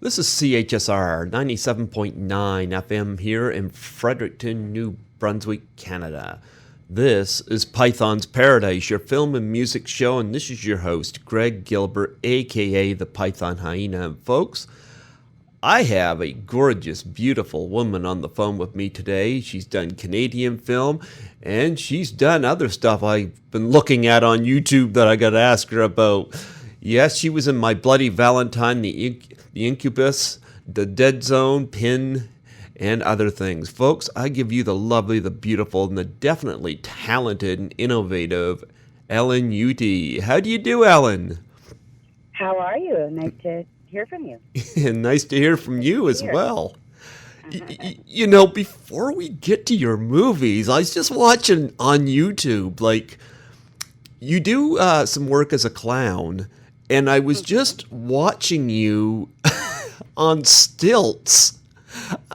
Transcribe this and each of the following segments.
This is CHSR 97.9 FM here in Fredericton, New Brunswick, Canada. This is Python's Paradise, your film and music show, and this is your host, Greg Gilbert, aka the Python Hyena. And folks, I have a gorgeous, beautiful woman on the phone with me today. She's done Canadian film, and she's done other stuff I've been looking at on YouTube that I got to ask her about. Yes, she was in My Bloody Valentine, the Incubus, The Dead Zone, Pin, and other things. Folks, I give you the lovely, the beautiful, and the definitely talented and innovative Helene Udy. How do you do, Ellen? How are you? Nice to hear from you. And nice to hear from you as well. Before we get to your movies, I was just watching on YouTube, you do some work as a clown, and I was just watching you on stilts.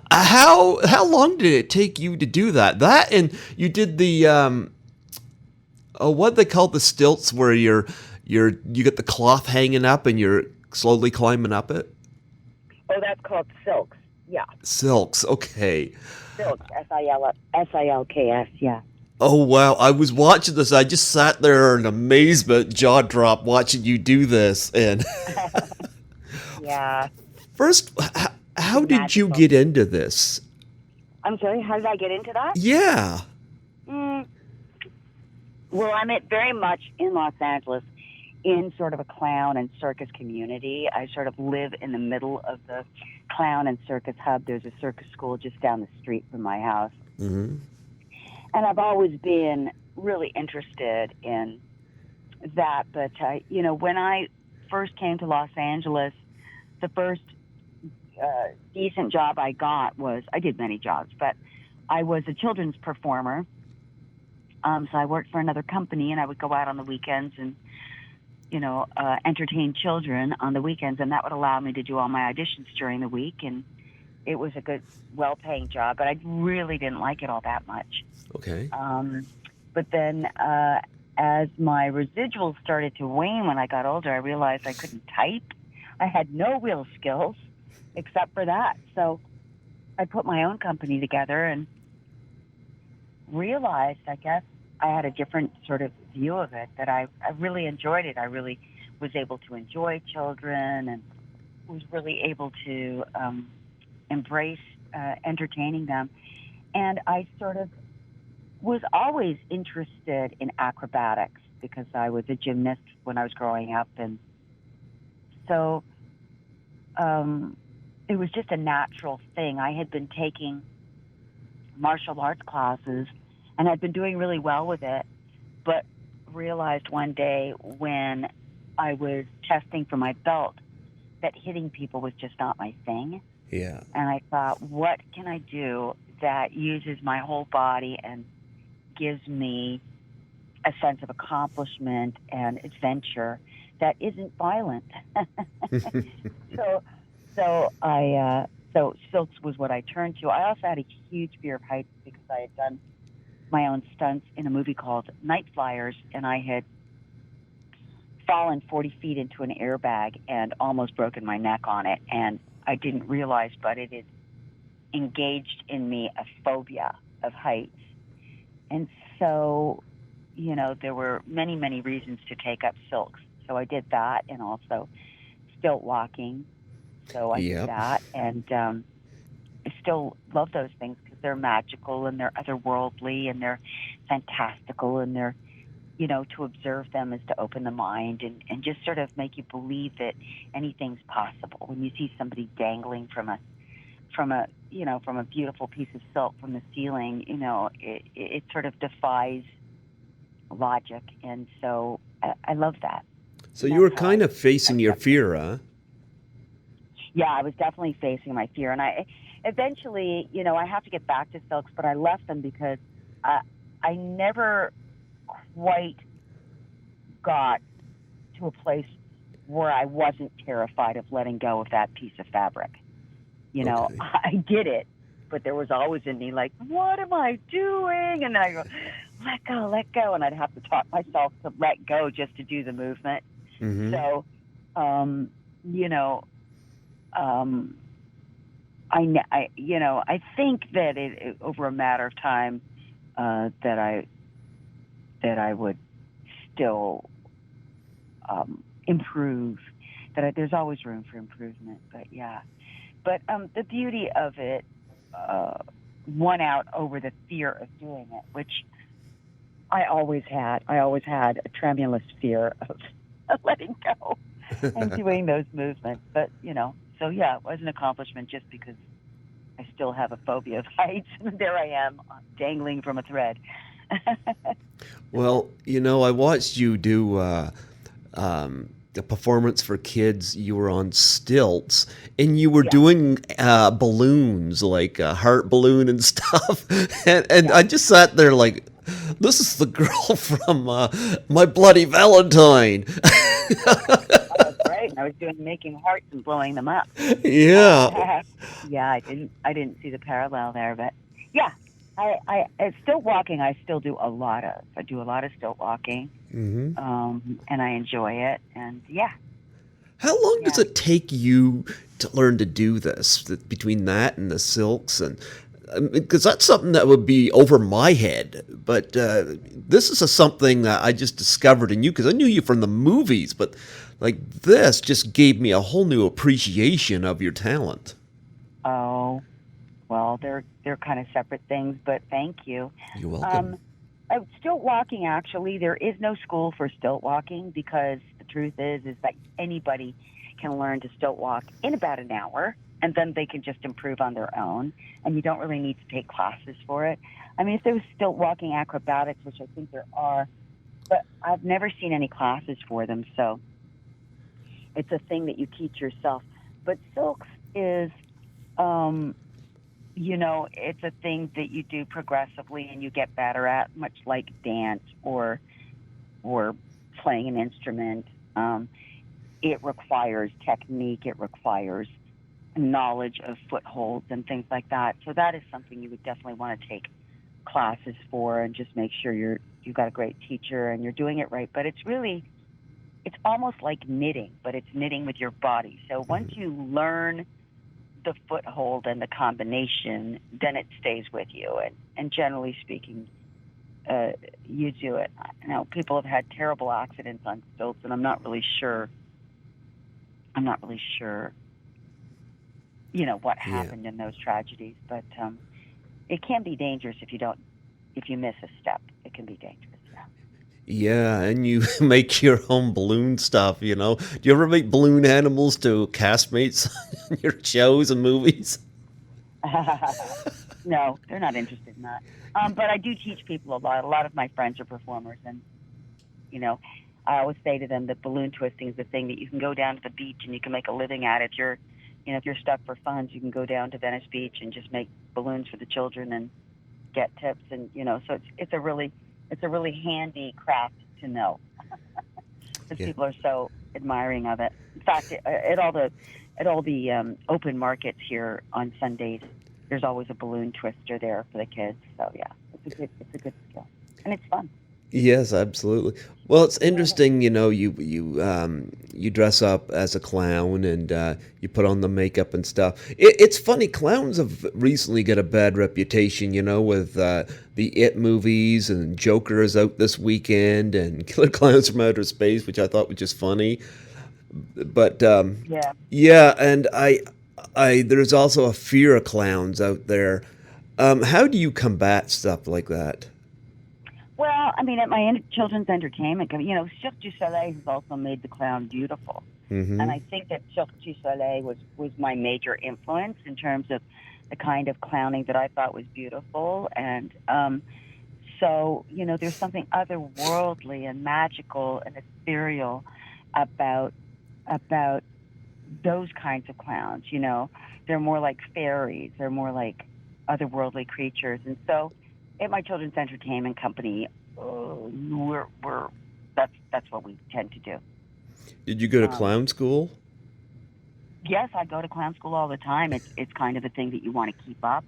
How long did it take you to do that? That, and you did the what they call the stilts, where you get the cloth hanging up and you're slowly climbing up it. Oh, that's called silks. Yeah. Silks. Okay. Silks. S-I-L-K-S. Yeah. Oh, wow. I was watching this. I just sat there in amazement, jaw drop, watching you do this. And yeah. First, how did you get into this? I'm sorry, how did I get into that? Yeah. Well, I'm very much in Los Angeles in sort of a clown and circus community. I sort of live in the middle of the clown and circus hub. There's a circus school just down the street from my house. Mm-hmm. And I've always been really interested in that. But, when I first came to Los Angeles, the first decent job I got was, I did many jobs, but I was a children's performer. So I worked for another company, and I would go out on the weekends and, entertain children on the weekends, and that would allow me to do all my auditions during the week. And it was a good, well-paying job, but I really didn't like it all that much. Okay. But then as my residuals started to wane when I got older, I realized I couldn't type. I had no real skills except for that. So I put my own company together and realized, I guess, I had a different sort of view of it, that I really enjoyed it. I really was able to enjoy children and was really able to embrace entertaining them. And I sort of was always interested in acrobatics because I was a gymnast when I was growing up. And so it was just a natural thing. I had been taking martial arts classes, and I'd been doing really well with it, but realized one day when I was testing for my belt that hitting people was just not my thing. Yeah. And I thought, what can I do that uses my whole body and gives me a sense of accomplishment and adventure that isn't violent? So silks was what I turned to. I also had a huge fear of heights because I had done my own stunts in a movie called Night Flyers, and I had fallen 40 feet into an airbag and almost broken my neck on it. And I didn't realize, but it had engaged in me a phobia of heights. And so, there were many, many reasons to take up silks. So I did that, and also stilt walking. So I did that, and I still love those things because they're magical and they're otherworldly and they're fantastical, and they're, to observe them is to open the mind and just sort of make you believe that anything's possible. When you see somebody dangling from a beautiful piece of silk from the ceiling, it sort of defies logic, and so I love that. So you were kind of facing your fear, huh? Yeah, I was definitely facing my fear, and I eventually, I have to get back to silks, but I left them because I never quite got to a place where I wasn't terrified of letting go of that piece of fabric. Okay. I did it, but there was always in me like, what am I doing? And then I go, let go, and I'd have to talk myself to let go just to do the movement. Mm-hmm. So, um, I think that over a matter of time, that I would still improve. There's always room for improvement, but yeah. But the beauty of it won out over the fear of doing it, which I always had. I always had a tremulous fear of letting go and doing those movements. But so yeah, it was an accomplishment just because I still have a phobia of heights, and there I am dangling from a thread. Well, I watched you do a performance for kids. You were on stilts, and you were Yeah. doing balloons, like a heart balloon and stuff. And Yeah. I just sat there like, this is the girl from My Bloody Valentine. Oh, that's right. I was making hearts and blowing them up. Yeah. Yeah, I didn't see the parallel there, but yeah, it's stilt walking. I still do a lot of. I do a lot of stilt walking, Hmm. and I enjoy it. And yeah, How long does yeah. it take you to learn to do this, between that and the silks? And because that's something that would be over my head, but this is something that I just discovered in you, because I knew you from the movies, but like this just gave me a whole new appreciation of your talent. Oh, well, they're kind of separate things, but thank you. You're welcome. Um, Stilt walking, actually, there is no school for stilt walking because the truth is that anybody can learn to stilt walk in about an hour, and then they can just improve on their own, and you don't really need to take classes for it. I mean, if there was stilt walking acrobatics, which I think there are, but I've never seen any classes for them, so it's a thing that you teach yourself. But silks is, um, it's a thing that you do progressively and you get better at, much like dance or playing an instrument. It requires technique. It requires knowledge of footholds and things like that. So that is something you would definitely want to take classes for, and just make sure you've got a great teacher and you're doing it right. But it's almost like knitting, but it's knitting with your body. So once you learn the foothold and the combination, then it stays with you. And generally speaking, you do it. I know people have had terrible accidents on stilts, and I'm not really sure, what Yeah. happened in those tragedies. But it can be dangerous if you miss a step. It can be dangerous. Yeah, and you make your own balloon stuff. Do you ever make balloon animals to castmates in your shows and movies? Yeah. No, they're not interested in that. But I do teach people a lot. A lot of my friends are performers, and you know, I always say to them that balloon twisting is the thing that you can go down to the beach and you can make a living at. If you're stuck for funds, you can go down to Venice Beach and just make balloons for the children and get tips. And so it's a really handy craft to know, because Yeah. people are so admiring of it. In fact, at all the open markets here on Sundays, there's always a balloon twister there for the kids. So yeah, it's a good skill, and it's fun. Yes, absolutely. Well, it's interesting, you dress up as a clown, and you put on the makeup and stuff. It's funny, clowns have recently got a bad reputation, with the It movies, and Joker is out this weekend, and Killer Clowns from Outer Space, which I thought was just funny. But Yeah. yeah, and I there's also a fear of clowns out there. How do you combat stuff like that? Well, I mean, at my children's entertainment, Cirque du Soleil has also made the clown beautiful, and Mm-hmm. I think that Cirque du Soleil was my major influence in terms of the kind of clowning that I thought was beautiful. And so, there's something otherworldly and magical and ethereal about about those kinds of clowns. They're more like fairies. They're more like otherworldly creatures. And so, at my children's entertainment company, we're that's what we tend to do. Did you go to Um, clown school? yes, I go to clown school all the time. It's kind of a thing that you want to keep up.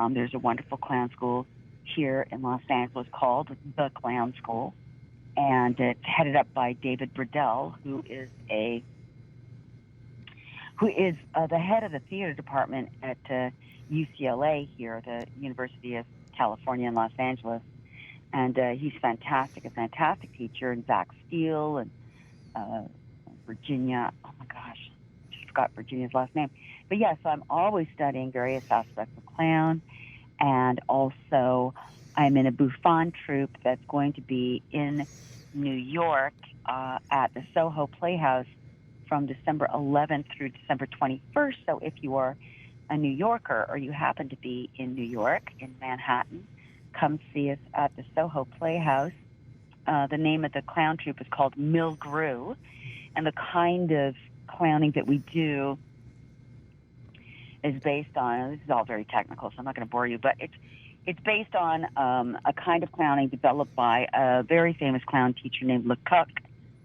There's a wonderful clown school here in Los Angeles called the Clown School, and it's headed up by David Burdell, who is a who is the head of the theater department at UCLA here, the University of California in Los Angeles. And he's fantastic, a fantastic teacher, and Zach Steele and Virginia. Oh my gosh, just forgot Virginia's last name. But yeah, so I'm always studying various aspects of clown, and also I'm in a bouffon troupe that's going to be in New York at the Soho Playhouse from December 11th through December 21st. So if you are a New Yorker or you happen to be in New York, in Manhattan, come see us at the Soho Playhouse. The name of the clown troupe is called Milgrew, and the kind of clowning that we do is based on, this is all very technical, so I'm not going to bore you, but it's based on a kind of clowning developed by a very famous clown teacher named Lecoq,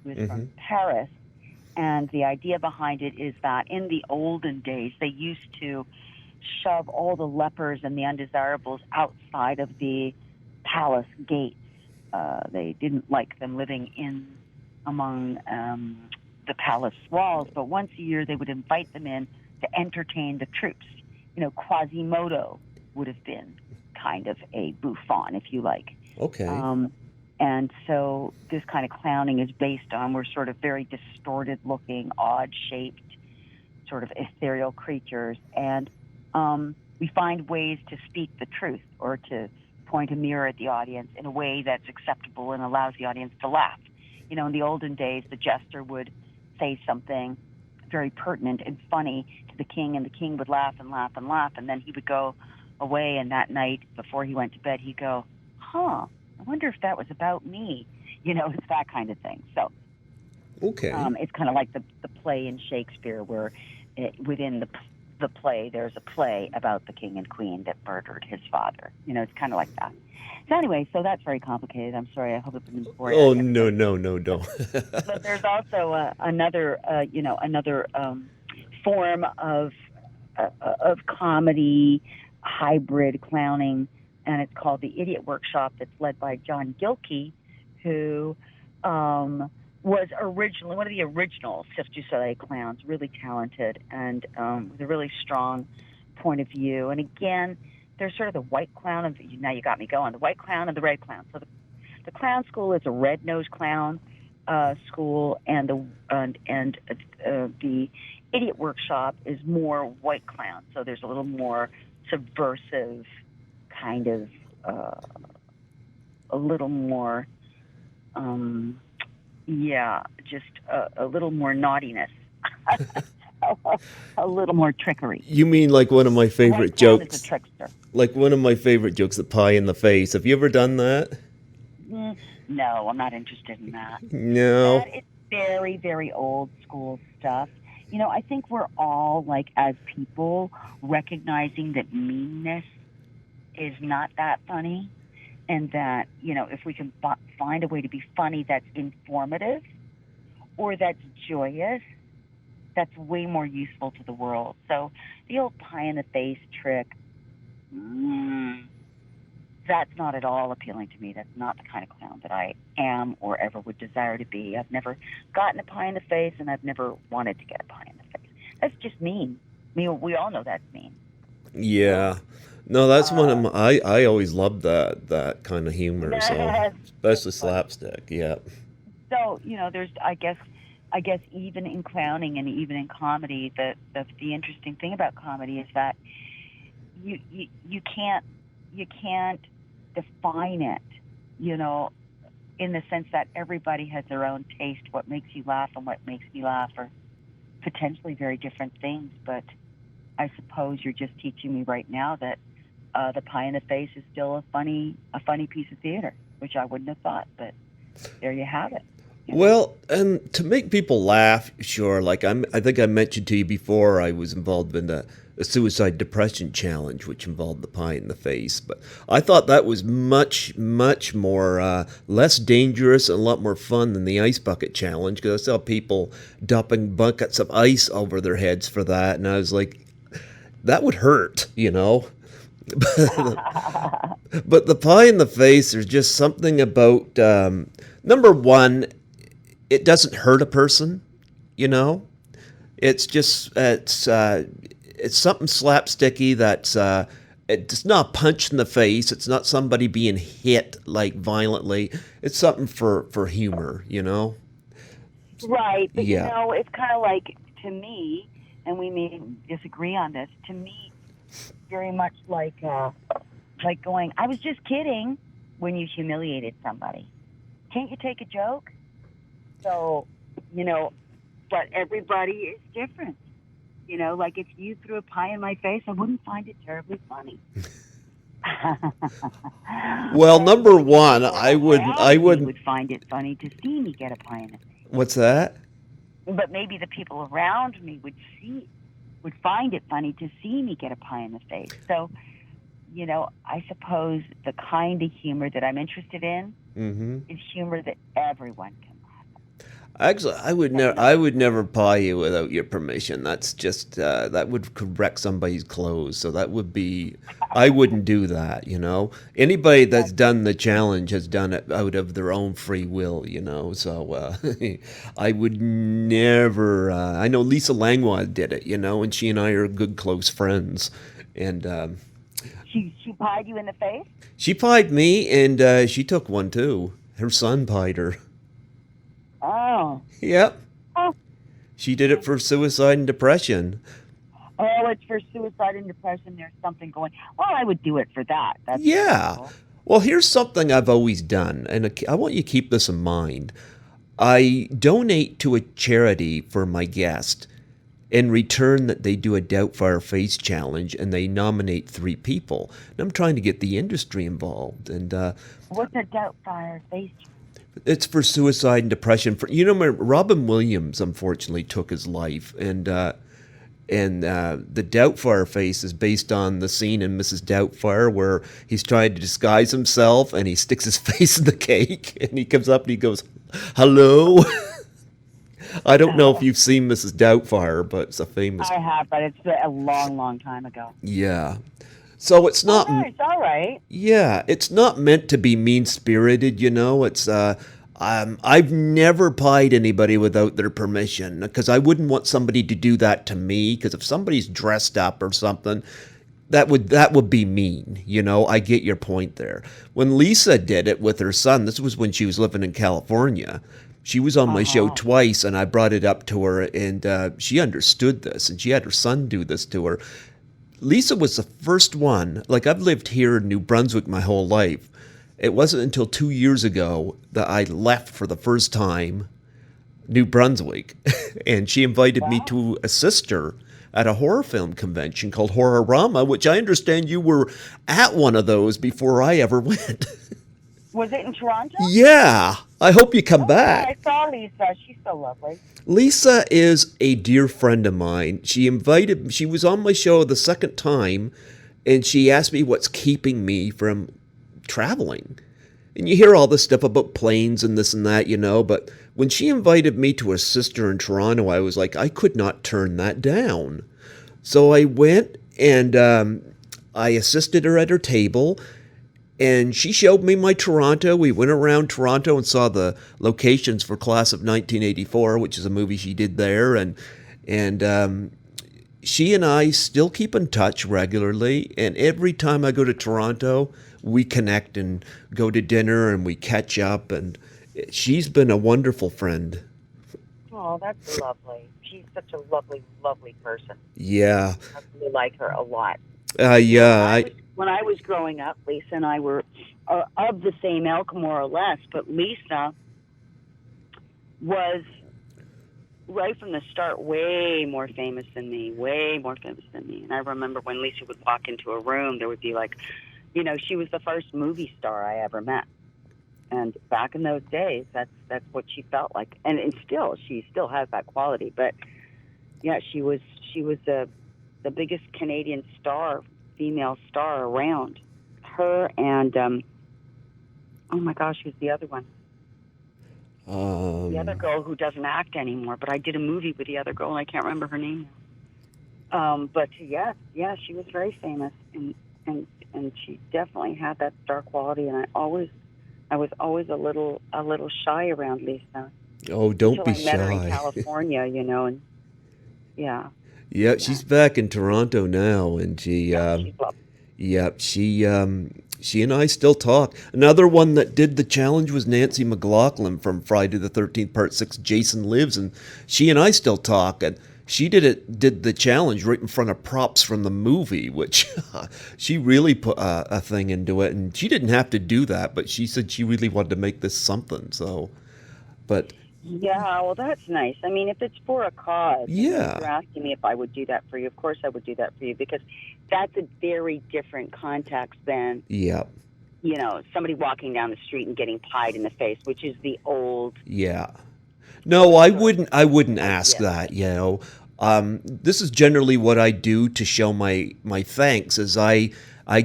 who is from Paris. And the idea behind it is that in the olden days, they used to shove all the lepers and the undesirables outside of the palace gates. They didn't like them living in among the palace walls, but once a year they would invite them in to entertain the troops. You know, Quasimodo would have been kind of a bouffon, if you like. Okay. And so this kind of clowning is based on, we're sort of very distorted looking, odd shaped, sort of ethereal creatures. And we find ways to speak the truth or to point a mirror at the audience in a way that's acceptable and allows the audience to laugh. You know, in the olden days, the jester would say something very pertinent and funny to the king, and the king would laugh and laugh and laugh, and then he would go away, and that night, before he went to bed, he'd go, I wonder if that was about me. You know, it's that kind of thing. So okay. It's kind of like the play in Shakespeare where within the play, there's a play about the king and queen that murdered his father. You know, it's kind of like that. So anyway, so that's very complicated. I'm sorry. I hope it didn't bore you. Oh, no, don't. But there's also another form of comedy, hybrid clowning, and it's called the Idiot Workshop. That's led by John Gilkey, who was originally one of the original Cirque du Soleil clowns, really talented and with a really strong point of view. And again, there's sort of the white clown, and now you got me going, the white clown and the red clown. So the clown school is a red-nosed clown school, and the Idiot Workshop is more white clown. So there's a little more subversive kind of, a little more, just a little more naughtiness. A little more trickery. You mean like one of my favorite jokes? Is a trickster. Like one of my favorite jokes, the pie in the face. Have you ever done that? No, I'm not interested in that. No. It's very, very old school stuff. You know, I think we're all, like, as people, recognizing that meanness is not that funny, and that, you know, if we can find a way to be funny that's informative or that's joyous, that's way more useful to the world. So the old pie in the face trick, that's not at all appealing to me. That's not the kind of clown that I am or ever would desire to be. I've never gotten a pie in the face, and I've never wanted to get a pie in the face. That's just mean. I mean, we all know that's mean. Yeah. No, that's one of my, I always loved that kind of humor, so especially slapstick, yeah. So, you know, there's, I guess even in clowning and even in comedy, the interesting thing about comedy is that you can't define it, you know, in the sense that everybody has their own taste. What makes you laugh and what makes me laugh are potentially very different things. But I suppose you're just teaching me right now that the pie in the face is still a funny piece of theater, which I wouldn't have thought. But there you have it. Well, and to make people laugh, sure. Like I think I mentioned to you before, I was involved in a suicide depression challenge, which involved the pie in the face. But I thought that was much more less dangerous and a lot more fun than the ice bucket challenge, because I saw people dumping buckets of ice over their heads for that, and I was like, that would hurt, you know. But the pie in the face, there's just something about number one, it doesn't hurt a person, you know. It's just it's something slapsticky that's it's not a punch in the face. It's not somebody being hit like violently. It's something for humor, you know. Right, but Yeah. it's kind of like, to me, and we may disagree on this. To me, very much like going, "I was just kidding," when you humiliated somebody. Can't you take a joke? So, but everybody is different. Like if you threw a pie in my face, I wouldn't find it terribly funny. Well, number But one, people I around me wouldn't. would find it funny to see me get a pie in the face. What's that? But maybe the people around me would find it funny to see me get a pie in the face. So, I suppose the kind of humor that I'm interested in is humor that everyone can laugh. Actually, I would never pie you without your permission. That's just that would wreck somebody's clothes. So that would be, I wouldn't do that. Anybody that's done the challenge has done it out of their own free will. So I would never. I know Lisa Langlois did it. And she and I are good close friends, and. She pied you in the face? She pied me, and she took one too. Her son pied her. Oh. Yep. Oh. She did it for suicide and depression. Oh, it's for suicide and depression. There's something going. Well, I would do it for that. That's Yeah. cool. Well, here's something I've always done, and I want you to keep this in mind. I donate to a charity for my guest. In return, that they do a Doubtfire Face challenge, and they nominate 3 people. And I'm trying to get the industry involved. And What's a Doubtfire Face? it's for suicide and depression. Robin Williams unfortunately took his life, and the Doubtfire Face is based on the scene in Mrs. Doubtfire where he's trying to disguise himself, and he sticks his face in the cake, and he comes up and he goes, "Hello." I don't know if you've seen Mrs. Doubtfire, but it's a famous. I have, but it's a long, long time ago. Yeah. So it's not. Nice, all right. Yeah, it's not meant to be mean-spirited, It's I've never pied anybody without their permission, because I wouldn't want somebody to do that to me, because if somebody's dressed up or something, that would be mean, I get your point there. When Lisa did it with her son, this was when she was living in California. She was on my show twice, and I brought it up to her, and she understood this, and she had her son do this to her. Lisa was the first one. Like, I've lived here in New Brunswick my whole life. It wasn't until 2 years ago that I left for the first time New Brunswick, and she invited me to assist her at a horror film convention called Horrorama, which I understand you were at one of those before I ever went. Was it in Toronto? Yeah. I hope you come back. I saw Lisa. She's so lovely. Lisa is a dear friend of mine. She was on my show the second time, and she asked me what's keeping me from traveling. And you hear all this stuff about planes and this and that, but when she invited me to assist her in Toronto, I was like, I could not turn that down. So I went, and I assisted her at her table, and she showed me my Toronto. We went around Toronto and saw the locations for Class of 1984, which is a movie she did there. And she and I still keep in touch regularly. And every time I go to Toronto, we connect and go to dinner and we catch up. And she's been a wonderful friend. Oh, that's lovely. She's such a lovely, lovely person. Yeah. I really like her a lot. Yeah. When I was growing up, Lisa and I were of the same ilk, more or less, but Lisa was, right from the start, way more famous than me. And I remember when Lisa would walk into a room, there would be like, she was the first movie star I ever met. And back in those days, that's what she felt like. And she still has that quality. But, yeah, she was the biggest Canadian star, female star around. Her and oh my gosh, who's the other one? The other girl who doesn't act anymore, but I did a movie with the other girl and I can't remember her name now. But yeah, she was very famous, and she definitely had that star quality, and I was always a little shy around Lisa. Oh, don't be until I met her in shy. California, and Yeah, she's back in Toronto now, and She's lovely. yeah, she and I still talk. Another one that did the challenge was Nancy McLaughlin from Friday the 13th Part 6 Jason Lives, and she and I still talk, and she did the challenge right in front of props from the movie, which she really put a thing into it, and she didn't have to do that, but she said she really wanted to make this something. So, but Yeah, well, that's nice. I mean, if it's for a cause, and yeah, you're asking me if I would do that for you, of course I would do that for you, because that's a very different context than, yeah, somebody walking down the street and getting pied in the face, which is the old yeah. No, I sort of wouldn't. I wouldn't ask idea. that. This is generally what I do to show my thanks. Is I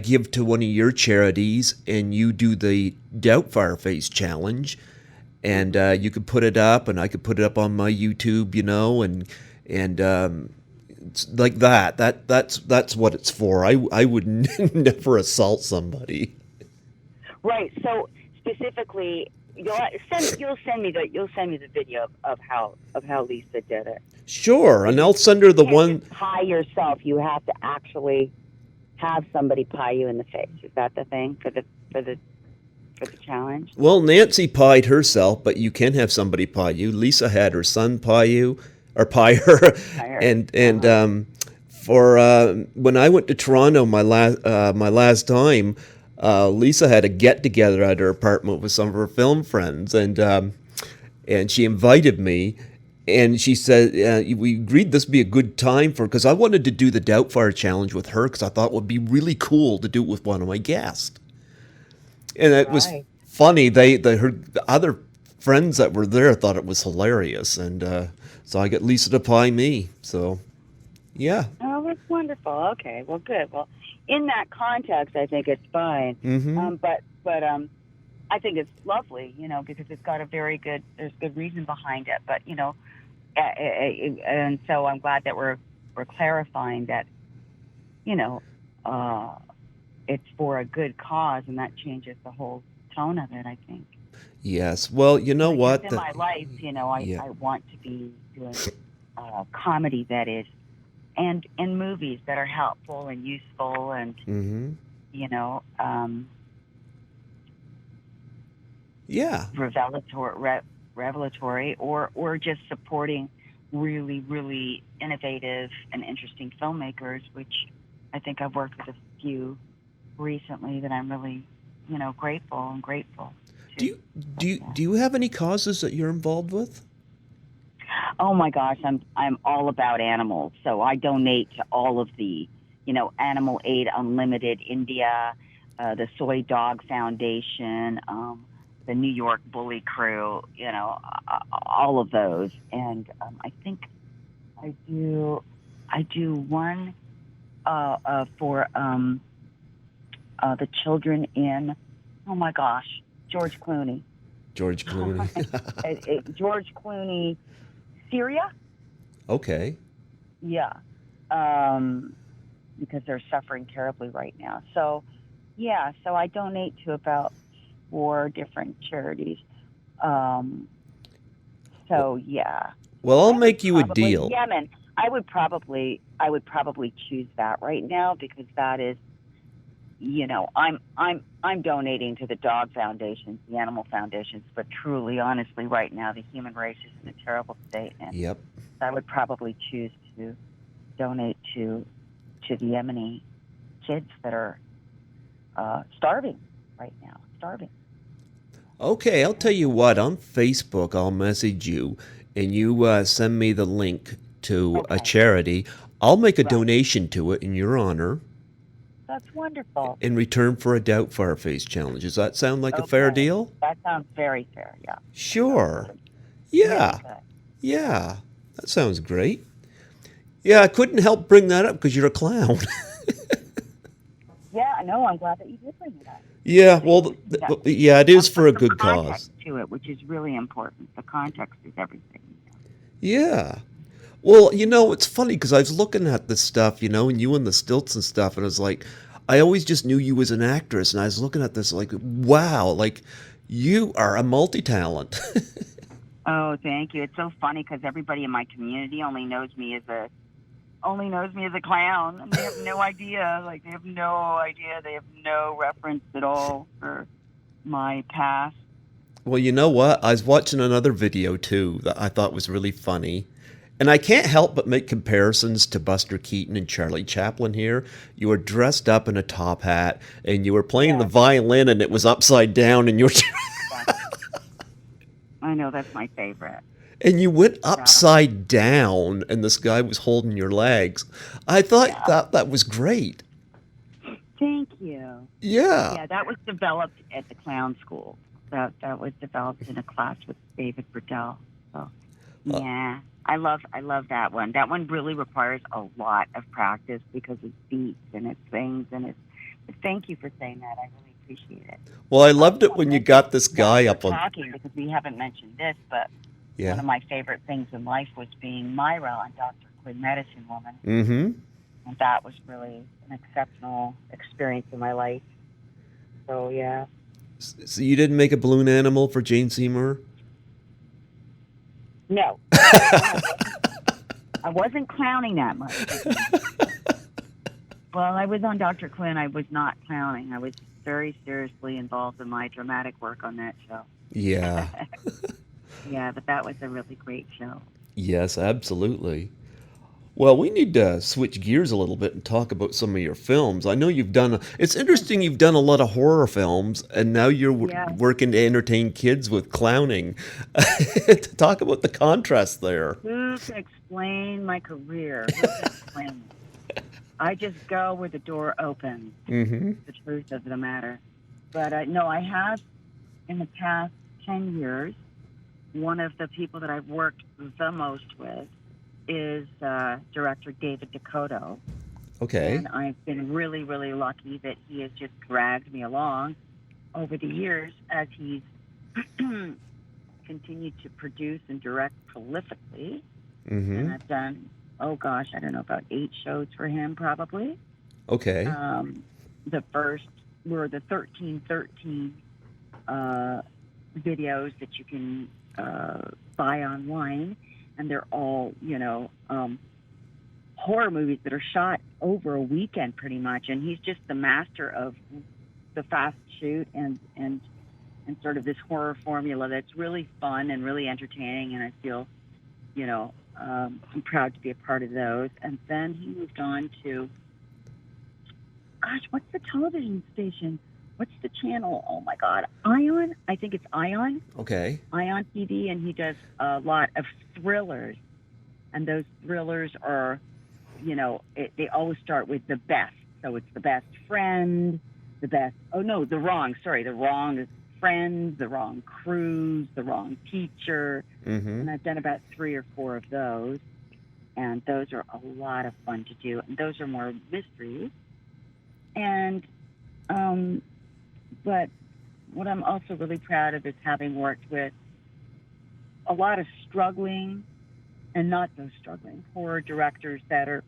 give to one of your charities, and you do the Doubtfire Face challenge, and you could put it up, and I could put it up on my YouTube, and it's like that. That's what it's for. I would never assault somebody. Right. So specifically, you'll send me the video of how Lisa did it. Sure, and Because I'll send her the you can't one. just pie yourself. You have to actually have somebody pie you in the face. Is that the thing for the challenge? Well, Nancy pied herself, but you can have somebody pie you. Lisa had her son pie you, or pie her, I heard. and for when I went to Toronto my last time, Lisa had a get together at her apartment with some of her film friends, and she invited me. And she said, we agreed this would be a good time because I wanted to do the Doubtfire challenge with her because I thought it would be really cool to do it with one of my guests. And it was Right. funny. The other friends that were there thought it was hilarious, and so I got Lisa to pie me. So, yeah. Oh, that's wonderful. Okay. Well, good. Well, in that context, I think it's fine. Mm-hmm. But I think it's lovely, because it's got there's good reason behind it. But and so I'm glad that we're clarifying that, it's for a good cause, and that changes the whole tone of it, I think. Yes. Well, you know Because what? in my life, Yeah. I want to be doing comedy that is, and movies that are helpful and useful, and Mm-hmm. you know, um, Yeah. revelatory, or just supporting really, really innovative and interesting filmmakers, which I think I've worked with a few recently that I'm really, grateful Do to. you do you have any causes that you're involved with? Oh my gosh, I'm all about animals. So I donate to all of the, Animal Aid Unlimited India, the Soy Dog Foundation, the New York Bully Crew, all of those. And I think I do one for the children in, oh my gosh, George Clooney. George Clooney. George Clooney, Syria? Okay. Yeah. Because they're suffering terribly right now. So, yeah, so I donate to about 4 different charities. Yeah. Well, I'll I would make you a probably, deal. Yemen. I would probably choose that right now, because that is, I'm donating to the dog foundations, the animal foundations, but truly, honestly, right now, the human race is in a terrible state, and Yep. I would probably choose to donate to the Yemeni kids that are starving right now, starving. Okay, I'll tell you what. On Facebook, I'll message you, and you send me the link to a Okay. charity. I'll make a Right. donation to it in your honor That's wonderful. in return for a Doubtfire Face challenge. Does that sound like a fair Okay. deal? That sounds very fair. Yeah. Sure. Really Yeah. good. Yeah. That sounds great. Yeah, I couldn't help bring that up because you're a clown. Yeah, no, I'm glad that you did bring it up. Yeah, well, yeah, it is for a good Context cause. to it, which is really important. The context is everything. Yeah. Well, it's funny because I was looking at this stuff, and you and the stilts and stuff, and I was like, I always just knew you as an actress, and I was looking at this like, wow, like you are a multi-talent. Oh, thank you. It's so funny because everybody in my community only knows me as a only knows me as a clown, and they have no idea. Like, they have no idea. They have no reference at all for my past. Well, you know what? I was watching another video too that I thought was really funny. And I can't help but make comparisons to Buster Keaton and Charlie Chaplin here. You were dressed up in a top hat and you were playing the violin and it was upside down and you were I know, that's my favorite. And you went upside down and this guy was holding your legs. I thought that was great. Thank you. Yeah. Yeah, that was developed at the clown school. That was developed in a class with David Burdell. So, yeah, I love that one. That one really requires a lot of practice because it beats and it sings and it's. Thank you for saying that. I really appreciate it. Well, I loved it when you got this guy up on. Talking because we haven't mentioned this, but one of my favorite things in life was being Myra on Dr. Quinn, Medicine Woman. Mm-hmm. And that was really an exceptional experience in my life. So yeah. So you didn't make a balloon animal for Jane Seymour? No. I wasn't clowning that much. Well, I was on Dr. Quinn. I was not clowning. I was very seriously involved in my dramatic work on that show. Yeah. Yeah, but that was a really great show. Yes, absolutely. Well, we need to switch gears a little bit and talk about some of your films. I know it's interesting you've done a lot of horror films, and now you're working to entertain kids with clowning. Talk about the contrast there. Who can explain my career? Who can explain it? I just go where the door opens. Mm-hmm. The truth of the matter. But no, I have, in the past 10 years, one of the people that I've worked the most with is director David Decoteau. Okay. And I've been really, really lucky that he has just dragged me along over the years as he's continued to produce and direct prolifically. Mm-hmm. And I've done, I don't know, about 8 shows for him probably. Okay. The first were the 1313 videos that you can buy online. And they're all, horror movies that are shot over a weekend pretty much. And he's just the master of the fast shoot and sort of this horror formula that's really fun and really entertaining. And I feel, I'm proud to be a part of those. And then he moved on to, what's the television station? What's the channel? Oh, my God. Ion? I think it's Ion. Okay. Ion TV, and he does a lot of thrillers. And those thrillers are, they always start with the best. So it's The Best Friend, the wrong friend, the wrong cruise, the wrong teacher. Mm-hmm. And I've done about 3 or 4 of those. And those are a lot of fun to do. And those are more mysteries. And, but what I'm also really proud of is having worked with a lot of struggling and not so struggling horror directors that are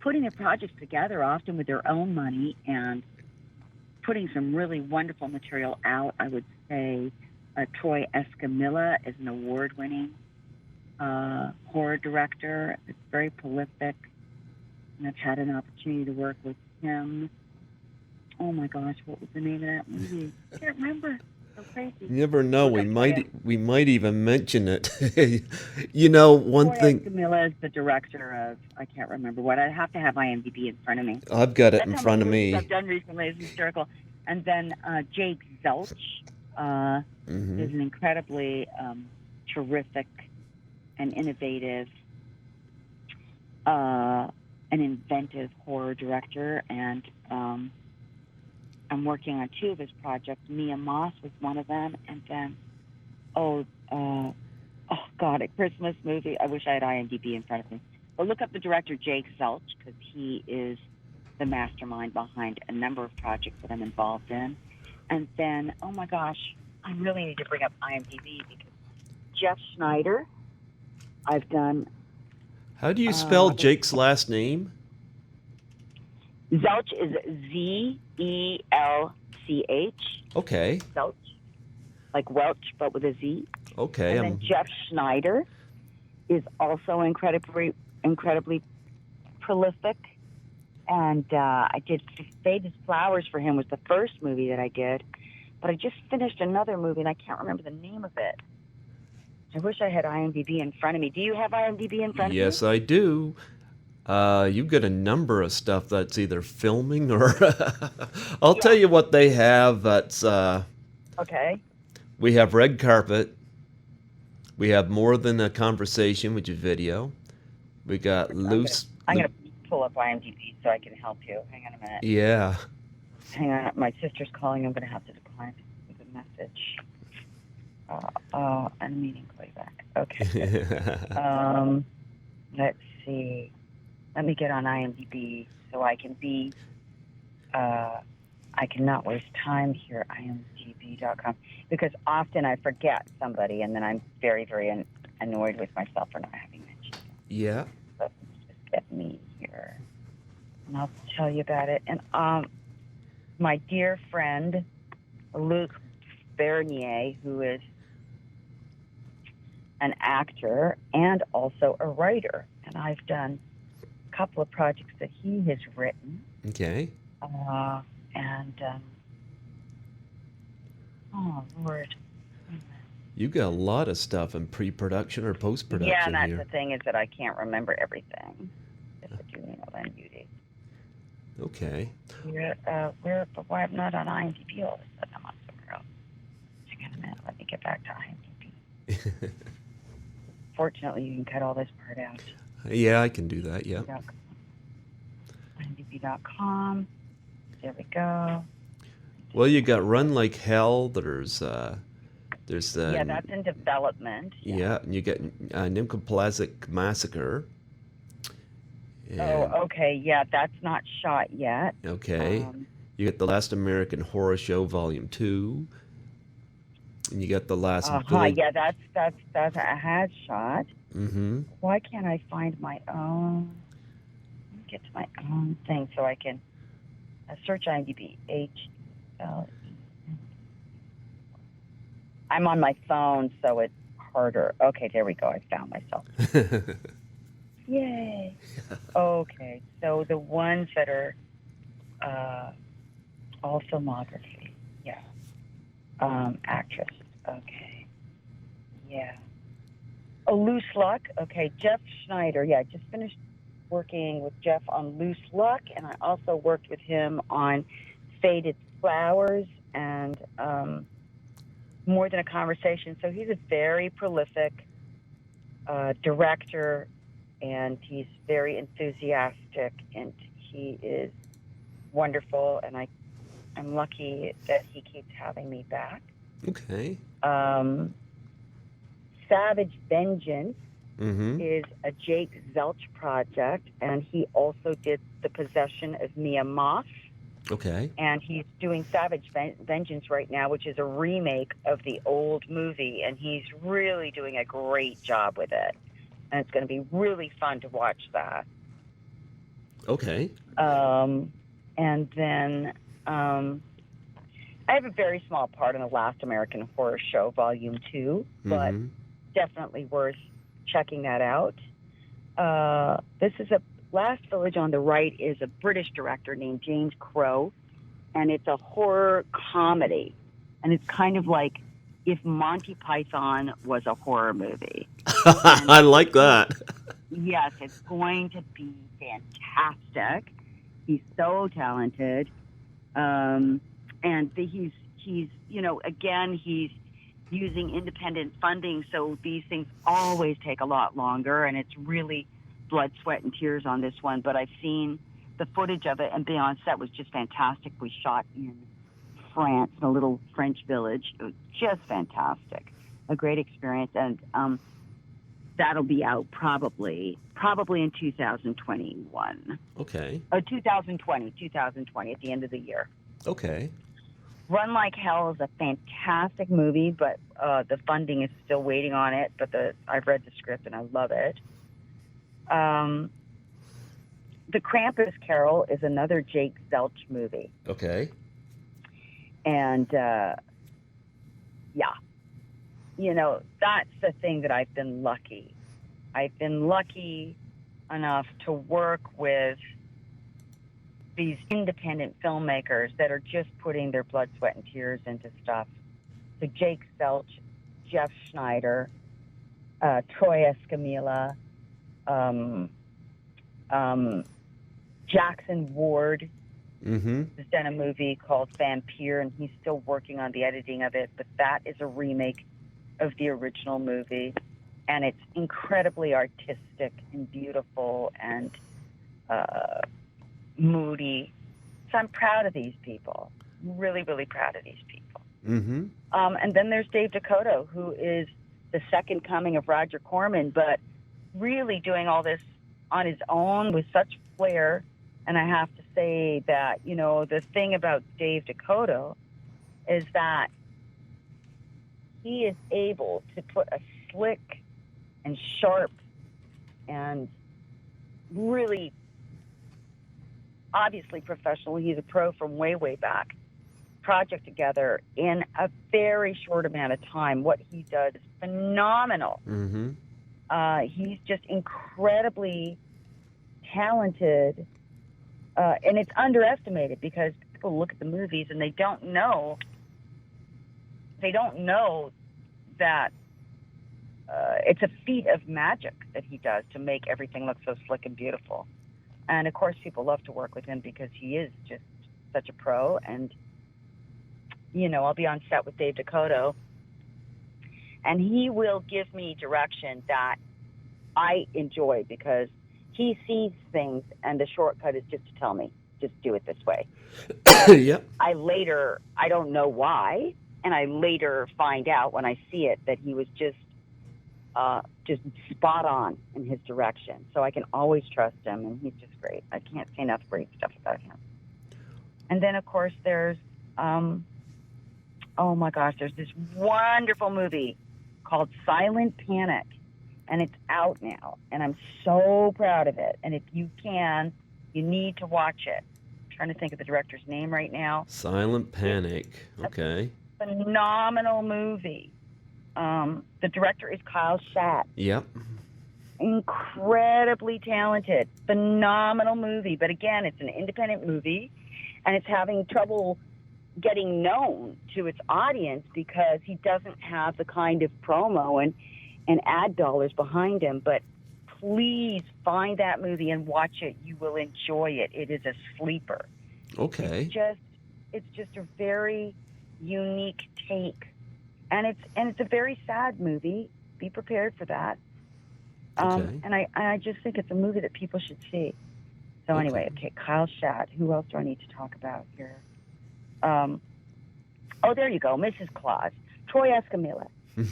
putting their projects together often with their own money and putting some really wonderful material out. I would say Troy Escamilla is an award-winning horror director. It's very prolific, and I've had an opportunity to work with him. Oh my gosh, what was the name of that movie? I can't remember. So crazy. You never know. We might even mention it. One thing. Camilla is the director of, I can't remember what. I have to have IMDb in front of me. I've got it in front of me. I've done recently is hysterical. And then Jake Zelch is an incredibly terrific and innovative and inventive horror director, and I'm working on 2 of his projects. Mia Moss was one of them, and then a Christmas movie. I wish I had IMDb in front of me. But look up the director Jake Zelch, because he is the mastermind behind a number of projects that I'm involved in. And then, oh my gosh, I really need to bring up IMDb because Jeff Schneider, I've done. How do you spell Jake's last name? Zelch is Zelch. Okay. Zelch. Like Welch, but with a Z. Okay. And then Jeff Schneider is also incredibly incredibly prolific. And I did Faded Flowers for him was the first movie that I did. But I just finished another movie, and I can't remember the name of it. I wish I had IMDb in front of me. Do you have IMDb in front of you? Yes, I do. You've got a number of stuff that's either filming or... I'll tell you what they have. That's Okay. We have Red Carpet. We have More Than a Conversation, which is video. We got Loose... I'm going to pull up IMDb so I can help you. Hang on a minute. Yeah. Hang on. My sister's calling. I'm going to have to decline the message. I'm meaning to call you back. Okay. Let's see. Let me get on IMDb so I can be, I cannot waste time here, imdb.com, because often I forget somebody and then I'm very, very annoyed with myself for not having mentioned it. Yeah. Let's just get me here and I'll tell you about it. And my dear friend, Luc Bernier, who is an actor and also a writer, and I've done couple of projects that he has written. Okay. Oh, Lord. You got a lot of stuff in pre-production or post-production Yeah, and that's here. the thing is that I can't remember everything. Yes, I do, Helene Udy. Okay. But why I'm not on IMDb all of a sudden? I'm on somewhere else. Hang on a minute. Let me get back to IMDb. Fortunately, you can cut all this part out. Yeah, I can do that, yeah. IMDb.com. There we go. Well, you got Run Like Hell. There's yeah, that's in development. Yeah, and you get Nimcoplastic Massacre. And, okay. Yeah, that's not shot yet. Okay. You get The Last American Horror Show, Volume 2. And you got The Last Village. Yeah, that's a had shot. Mm-hmm. Why can't I find my own? Let me get to my own thing so I can search IMDb. I'm on my phone, so it's harder. Okay, there we go. I found myself. Yay. Okay, so the ones that are all filmography. Yeah. Actress. Okay. Yeah. Loose Luck. Okay, Jeff Schneider. Yeah, just finished working with Jeff on Loose Luck, and I also worked with him on Faded Flowers and More Than a Conversation. So he's a very prolific director, and he's very enthusiastic, and he is wonderful, and I'm lucky that he keeps having me back. Okay. Savage Vengeance Mm-hmm. is a Jake Zelch project, and he also did The Possession of Mia Moth. Okay. And he's doing Savage Vengeance right now, which is a remake of the old movie, and he's really doing a great job with it. And it's going to be really fun to watch that. Okay. And then I have a very small part in The Last American Horror Show, Volume 2, but definitely worth checking that out. This is Last Village on the right is a British director named James Crowe, and it's a horror comedy. And it's kind of like if Monty Python was a horror movie. I like that. Yes, it's going to be fantastic. He's so talented. And he's again, he's using independent funding, so these things always take a lot longer, and it's really blood, sweat, and tears on this one. But I've seen the footage of it, and being on set was just fantastic. We shot in France, in a little French village. It was just fantastic. A great experience, and that'll be out probably in 2021. Okay. 2020 at the end of the year. Okay. Run Like Hell is a fantastic movie, but the funding is still waiting on it. But I've read the script and I love it. The Krampus Carol is another Jake Zelch movie. Okay. And that's the thing that I've been lucky. I've been lucky enough to work with these independent filmmakers that are just putting their blood, sweat, and tears into stuff. So Jake Selch, Jeff Schneider, Troy Escamilla, Jackson Ward has done a movie called Vampire, and he's still working on the editing of it, but that is a remake of the original movie, and it's incredibly artistic and beautiful and moody. So I'm proud of these people. Really, really proud of these people. And then there's Dave Decoteau, who is the second coming of Roger Corman, but really doing all this on his own with such flair. And I have to say that, you know, the thing about Dave Decoteau is that he is able to put a slick and sharp and really obviously professional, he's a pro from way, way back, project together in a very short amount of time. What he does is phenomenal. He's just incredibly talented, and it's underestimated because people look at the movies and they don't know that it's a feat of magic that he does to make everything look so slick and beautiful. And of course, people love to work with him because he is just such a pro. And, you know, I'll be on set with Dave Decoteau, and he will give me direction that I enjoy because he sees things, and the shortcut is just to tell me, just do it this way. Yep. I don't know why, and I later find out when I see it that he was just spot on in his direction. So I can always trust him, and he's just great. I can't say enough great stuff about him. And then, of course, there's, oh my gosh, there's this wonderful movie called Silent Panic, and it's out now, and I'm so proud of it. And if you can, you need to watch it. I'm trying to think of the director's name right now. Silent Panic. Okay. Phenomenal movie. The director is Kyle Schatt. Yep. Incredibly talented, phenomenal movie. But again, it's an independent movie, and it's having trouble getting known to its audience because he doesn't have the kind of promo and ad dollars behind him. But please find that movie and watch it. You will enjoy it. It is a sleeper. Okay. It's just a very unique take. And it's a very sad movie. Be prepared for that. Okay. And I just think it's a movie that people should see. So anyway, okay, Kyle Schatt. Who else do I need to talk about here? Oh, there you go, Mrs. Claus. Troy Escamilla.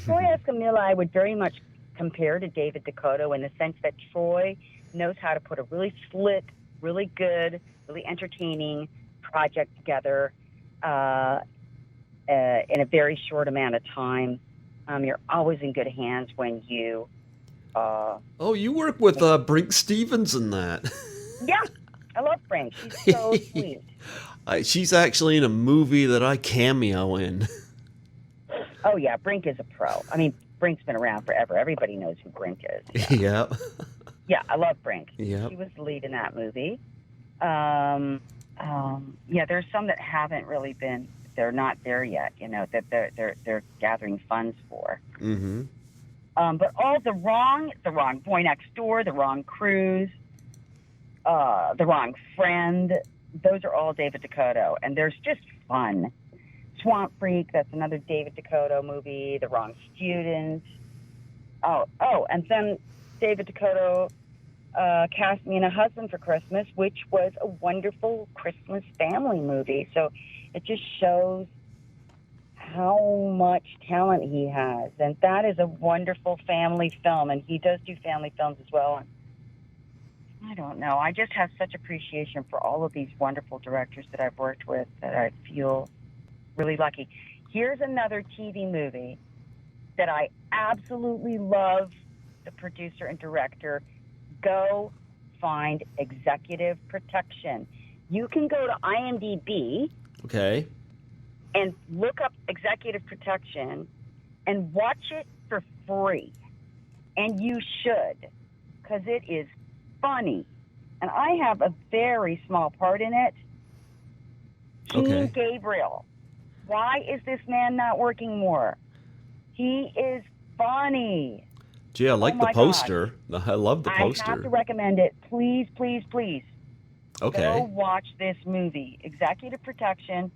Troy Escamilla, I would very much compare to David Decoteau in the sense that Troy knows how to put a really slick, really good, really entertaining project together in a very short amount of time. You're always in good hands when you... you work with Brink Stevens in that. Yeah, I love Brink. She's so sweet. She's actually in a movie that I cameo in. Oh, yeah, Brink is a pro. I mean, Brink's been around forever. Everybody knows who Brink is. Yeah. Yeah, I love Brink. Yep. She was the lead in that movie. Yeah, there's some that haven't really been... They're not there yet, you know, that they're gathering funds for. But all the wrong Boy Next Door, the wrong Cruise, the wrong Friend, those are all David Decoteau, and there's just fun. Swamp Freak, that's another David Decoteau movie. The Wrong Student. And then David Decoteau cast me in A Husband for Christmas, which was a wonderful Christmas family movie. So it just shows how much talent he has. And that is a wonderful family film, and he does do family films as well. And I don't know. I just have such appreciation for all of these wonderful directors that I've worked with that I feel really lucky. Here's another TV movie that I absolutely love the producer and director. Go find Executive Protection. You can go to IMDb. Okay. And look up Executive Protection and watch it for free. And you should, because it is funny. And I have a very small part in it. Okay. King Gabriel. Why is this man not working more? He is funny. Gee, I like the my poster. I love the I have poster. to recommend it. Please, please, please. Go Okay. watch this movie. Executive Protection.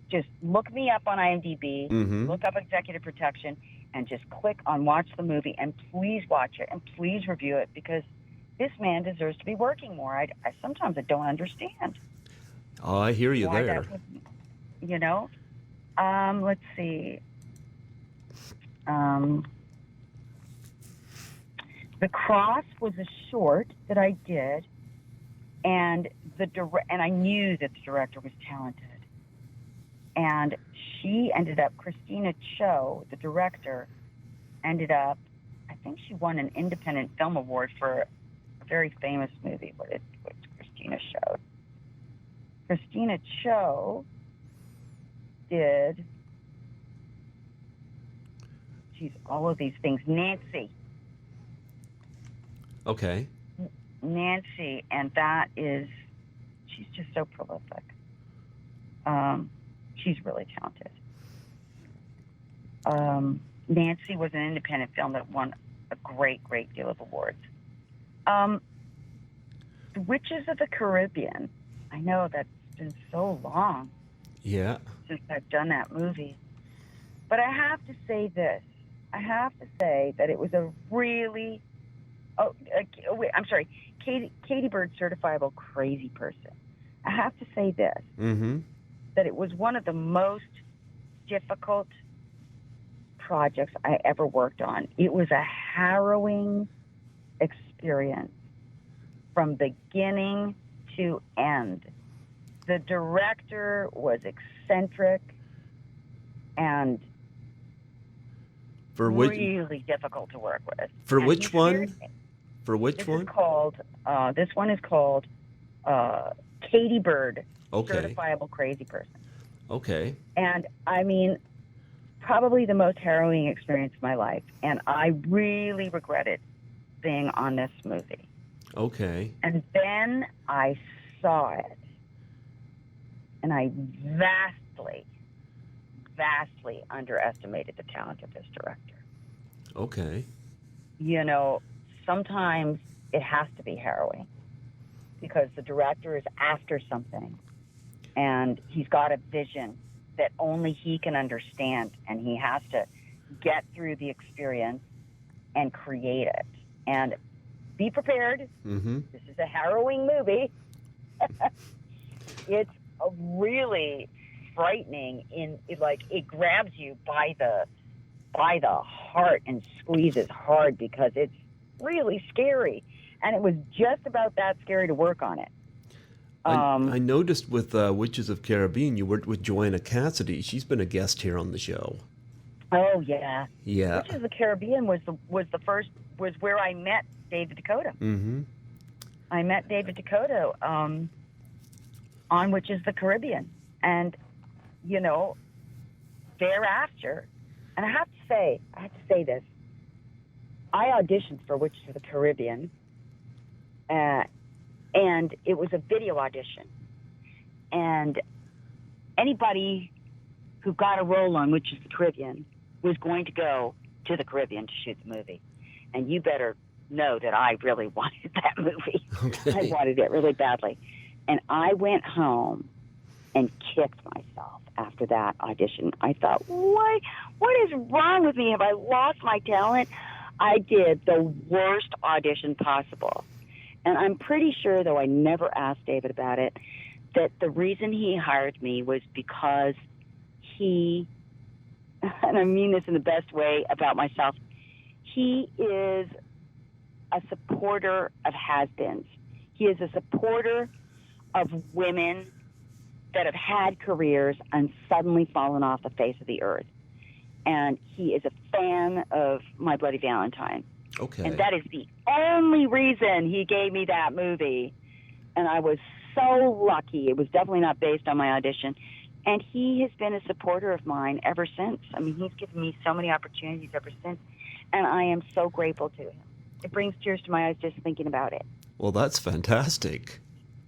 Just look me up on IMDb. Mm-hmm. Look up Executive Protection and just click on watch the movie, and please watch it and please review it, because this man deserves to be working more. I sometimes I don't understand. Oh, I hear you why there. that would, you know. Let's see. The Cross was a short that I did, and I knew that the director was talented. And she ended up, Christina Cho, the director, ended up, I think she won an independent film award for a very famous movie. What Christina showed. Christina Cho did, all of these things. Okay. Nancy, and she's just so prolific. She's really talented. Nancy was an independent film that won a great, great deal of awards. The Witches of the Caribbean. I know that's been so long since I've done that movie. But I have to say this. I have to say that it was a really... I'm sorry. Katie Bird, Certifiable Crazy Person. I have to say this. Mm-hmm. That it was one of the most difficult projects I ever worked on. It was a harrowing experience from beginning to end. The director was eccentric and really difficult to work with. For which one? For which one? This one is called Katie Bird, Okay. Certifiable Crazy Person. Okay. And I mean, probably the most harrowing experience of my life. And I really regretted being on this movie. Okay. And then I saw it, and I vastly underestimated the talent of this director. Okay. You know, sometimes it has to be harrowing because the director is after something, and he's got a vision that only he can understand, and he has to get through the experience and create it. And be prepared. Mm-hmm. This is a harrowing movie. It's a really frightening. It grabs you by the heart and squeezes hard because it's really scary. And it was just about that scary to work on it. I noticed with Witches of Caribbean, you worked with Joanna Cassidy. She's been a guest here on the show. Oh yeah. Yeah. Witches of the Caribbean was where I met David Decoteau. Mm-hmm. I met David Decoteau on Witches of the Caribbean, and thereafter, and I have to say this. I auditioned for Witches of the Caribbean, and it was a video audition. And anybody who got a role on Witches of the Caribbean was going to go to the Caribbean to shoot the movie. And you better know that I really wanted that movie. Okay. I wanted it really badly. And I went home and kicked myself after that audition. I thought, what is wrong with me? Have I lost my talent? I did the worst audition possible. And I'm pretty sure, though I never asked David about it, that the reason he hired me was because he, and I mean this in the best way about myself, he is a supporter of has-beens. He is a supporter of women that have had careers and suddenly fallen off the face of the earth. And he is a fan of My Bloody Valentine. Okay. And that is the only reason he gave me that movie. And I was so lucky. It was definitely not based on my audition. And he has been a supporter of mine ever since. I mean, he's given me so many opportunities ever since. And I am so grateful to him. It brings tears to my eyes just thinking about it. Well, that's fantastic.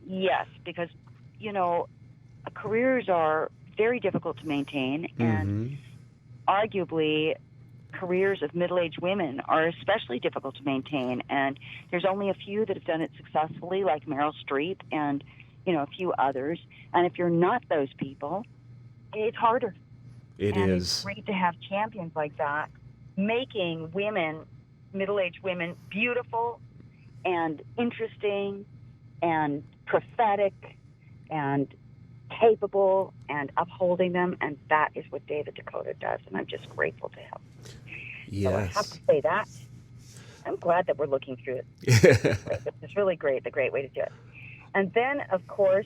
Yes, because, careers are very difficult to maintain, and arguably careers of middle-aged women are especially difficult to maintain. And there's only a few that have done it successfully, like Meryl Streep and, a few others. And if you're not those people, it's harder. It and is. It's great to have champions like that, making women, middle-aged women, beautiful and interesting and prophetic and capable and upholding them. And that is what David Decoteau does. And I'm just grateful to him. Yes. So I have to say that. I'm glad that we're looking through it. It's really great, the great way to do it. And then, of course,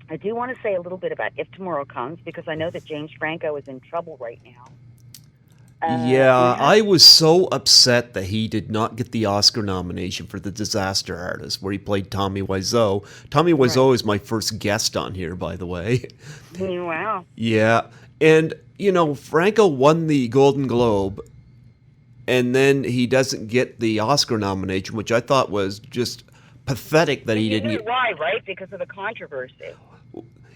I do want to say a little bit about If Tomorrow Comes, because I know that James Franco is in trouble right now. I was so upset that he did not get the Oscar nomination for The Disaster Artist, where he played Tommy Wiseau. Tommy Wiseau is my first guest on here, by the way. Wow. Yeah. And, Franco won the Golden Globe, and then he doesn't get the Oscar nomination, which I thought was just pathetic that he didn't get. Why, right? Because of the controversy.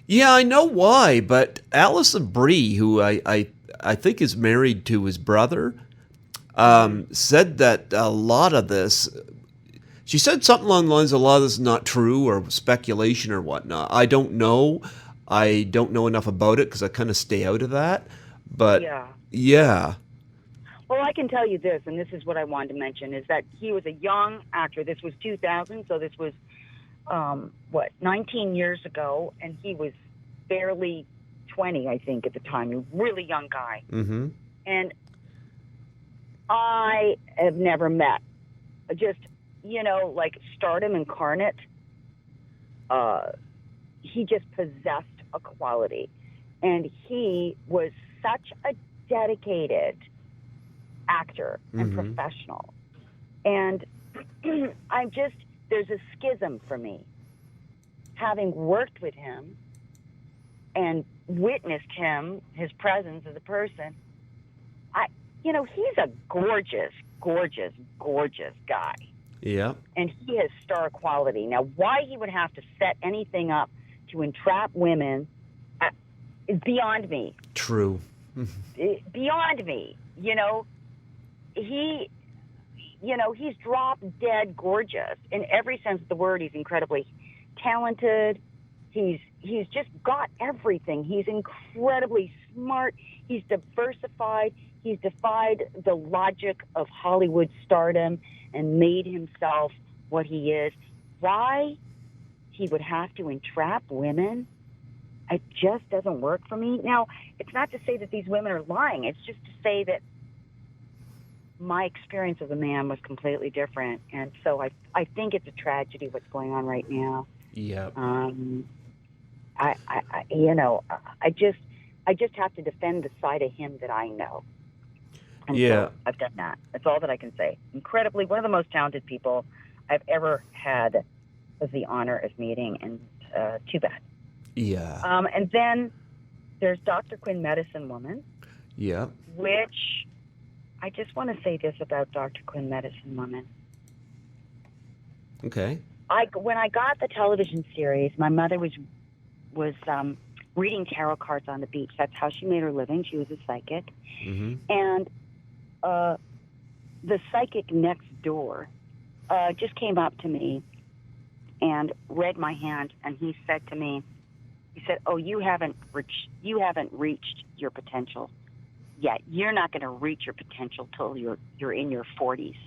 Yeah, I know why, but Alison Brie, who I think is married to his brother, said that a lot of this, she said something along the lines of a lot of this is not true or speculation or whatnot. I don't know. I don't know enough about it because I kind of stay out of that. But yeah. Well, I can tell you this, and this is what I wanted to mention, is that he was a young actor. This was 2000, so this was, 19 years ago, and he was barely 20, I think, at the time. A really young guy. Mm-hmm. And I have never met just, like stardom incarnate. He just possessed a quality. And he was such a dedicated actor and professional. And there's a schism for me. Having worked with him and witnessed him, his presence as a person, he's a gorgeous, gorgeous, gorgeous guy. Yeah. And he has star quality. Now, why he would have to set anything up to entrap women is beyond me. True. Beyond me. He's drop dead gorgeous in every sense of the word. He's incredibly talented. He's just got everything. He's incredibly smart. He's diversified. He's defied the logic of Hollywood stardom and made himself what he is. Why he would have to entrap women, it just doesn't work for me. Now, it's not to say that these women are lying. It's just to say that my experience of the man was completely different. And so I think it's a tragedy what's going on right now. Yeah. I just have to defend the side of him that I know. And so I've done that. That's all that I can say. Incredibly, one of the most talented people I've ever had was the honor of meeting, and too bad. Yeah. And then there's Dr. Quinn, Medicine Woman. Yeah. Which I just want to say this about Dr. Quinn, Medicine Woman. Okay. When I got the television series, my mother was reading tarot cards on the beach. That's how she made her living. She was a psychic. Mm-hmm. And the psychic next door just came up to me and read my hand, and he said to me, "Oh, you haven't reached your potential yet. You're not going to reach your potential till you're in your 40s."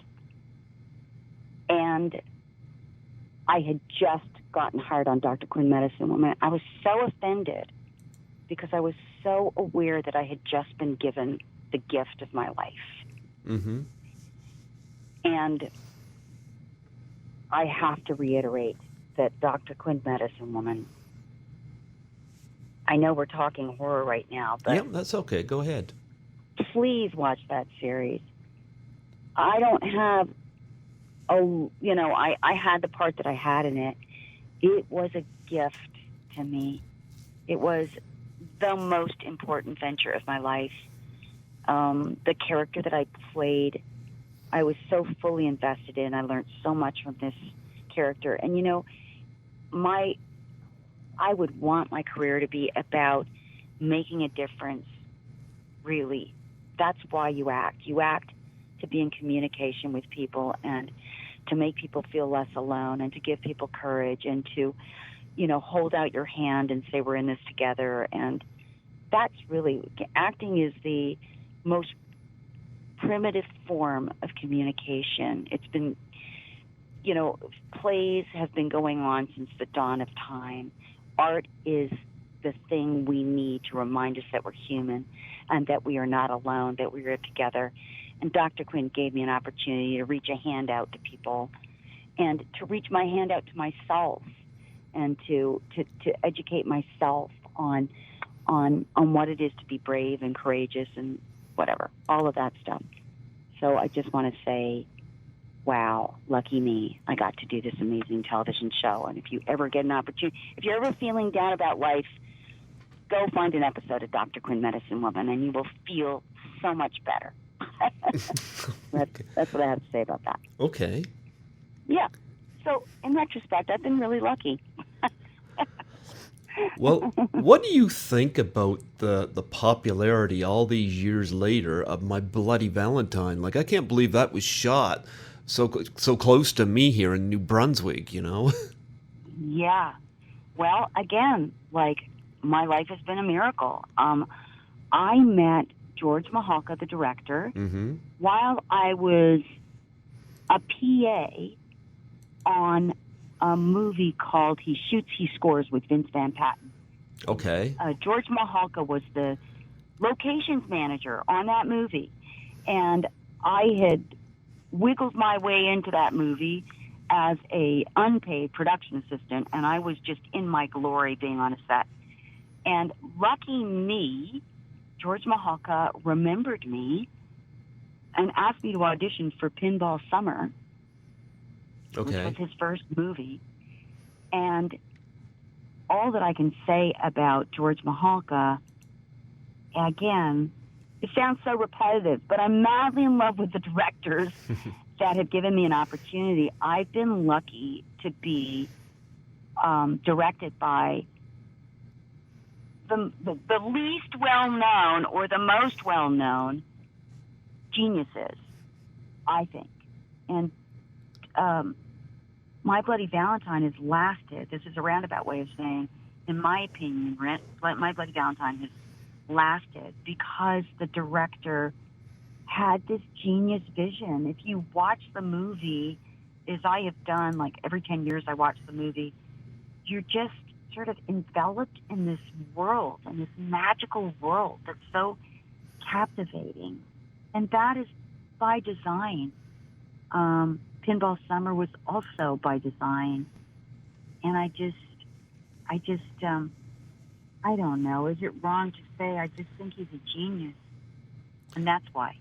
And I had just gotten hard on Dr. Quinn, Medicine Woman. I was so offended because I was so aware that I had just been given the gift of my life. Mm-hmm. And I have to reiterate that Dr. Quinn, Medicine Woman, I know we're talking horror right now, but yeah, that's okay. Go ahead. Please watch that series. I don't have I had the part that I had in it. It was a gift to me. It was the most important venture of my life. The character that I played, I was so fully invested in. I learned so much from this character. And I would want my career to be about making a difference. Really, that's why you act. You act to be in communication with people and to make people feel less alone and to give people courage and to, hold out your hand and say we're in this together. And that's really, acting is the most primitive form of communication. It's been, plays have been going on since the dawn of time. Art is the thing we need to remind us that we're human and that we are not alone, that we are together. And Dr. Quinn gave me an opportunity to reach a hand out to people and to reach my hand out to myself and to educate myself on what it is to be brave and courageous and whatever, all of that stuff. So I just want to say, wow, lucky me. I got to do this amazing television show. And if you ever get an opportunity, if you're ever feeling down about life, go find an episode of Dr. Quinn, Medicine Woman, and you will feel so much better. That's what I have to say about that. Okay. Yeah. So in retrospect, I've been really lucky. Well, what do you think about the popularity all these years later of My Bloody Valentine? Like, I can't believe that was shot so close to me here in New Brunswick, Yeah. Well, again, my life has been a miracle. I met George Mahalka, the director, while I was a PA on a movie called He Shoots, He Scores with Vince Van Patten. Okay. George Mahalka was the locations manager on that movie. And I had wiggled my way into that movie as a unpaid production assistant, and I was just in my glory being on a set. And lucky me, George Mahalka remembered me and asked me to audition for Pinball Summer, which was his first movie. And all that I can say about George Mahalka, again, it sounds so repetitive, but I'm madly in love with the directors that have given me an opportunity. I've been lucky to be directed by the least well-known or the most well-known geniuses, I think. And My Bloody Valentine has lasted. This is a roundabout way of saying, in my opinion, My Bloody Valentine has lasted because the director had this genius vision. If you watch the movie, as I have done, every 10 years I watch the movie, you're just sort of enveloped in this world, in this magical world that's so captivating. And that is by design. Pinball Summer was also by design. And I don't know. Is it wrong to say I just think he's a genius? And that's why.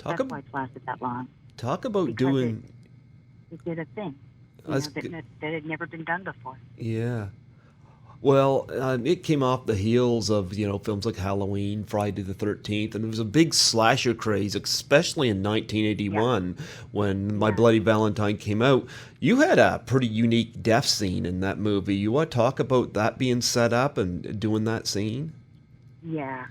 That's why it's lasted that long. Talk about because doing... It did a thing that had never been done before. Yeah. Well, it came off the heels of, films like Halloween, Friday the 13th, and it was a big slasher craze, especially in 1981 when My Bloody Valentine came out. You had a pretty unique death scene in that movie. You want to talk about that being set up and doing that scene? Yeah.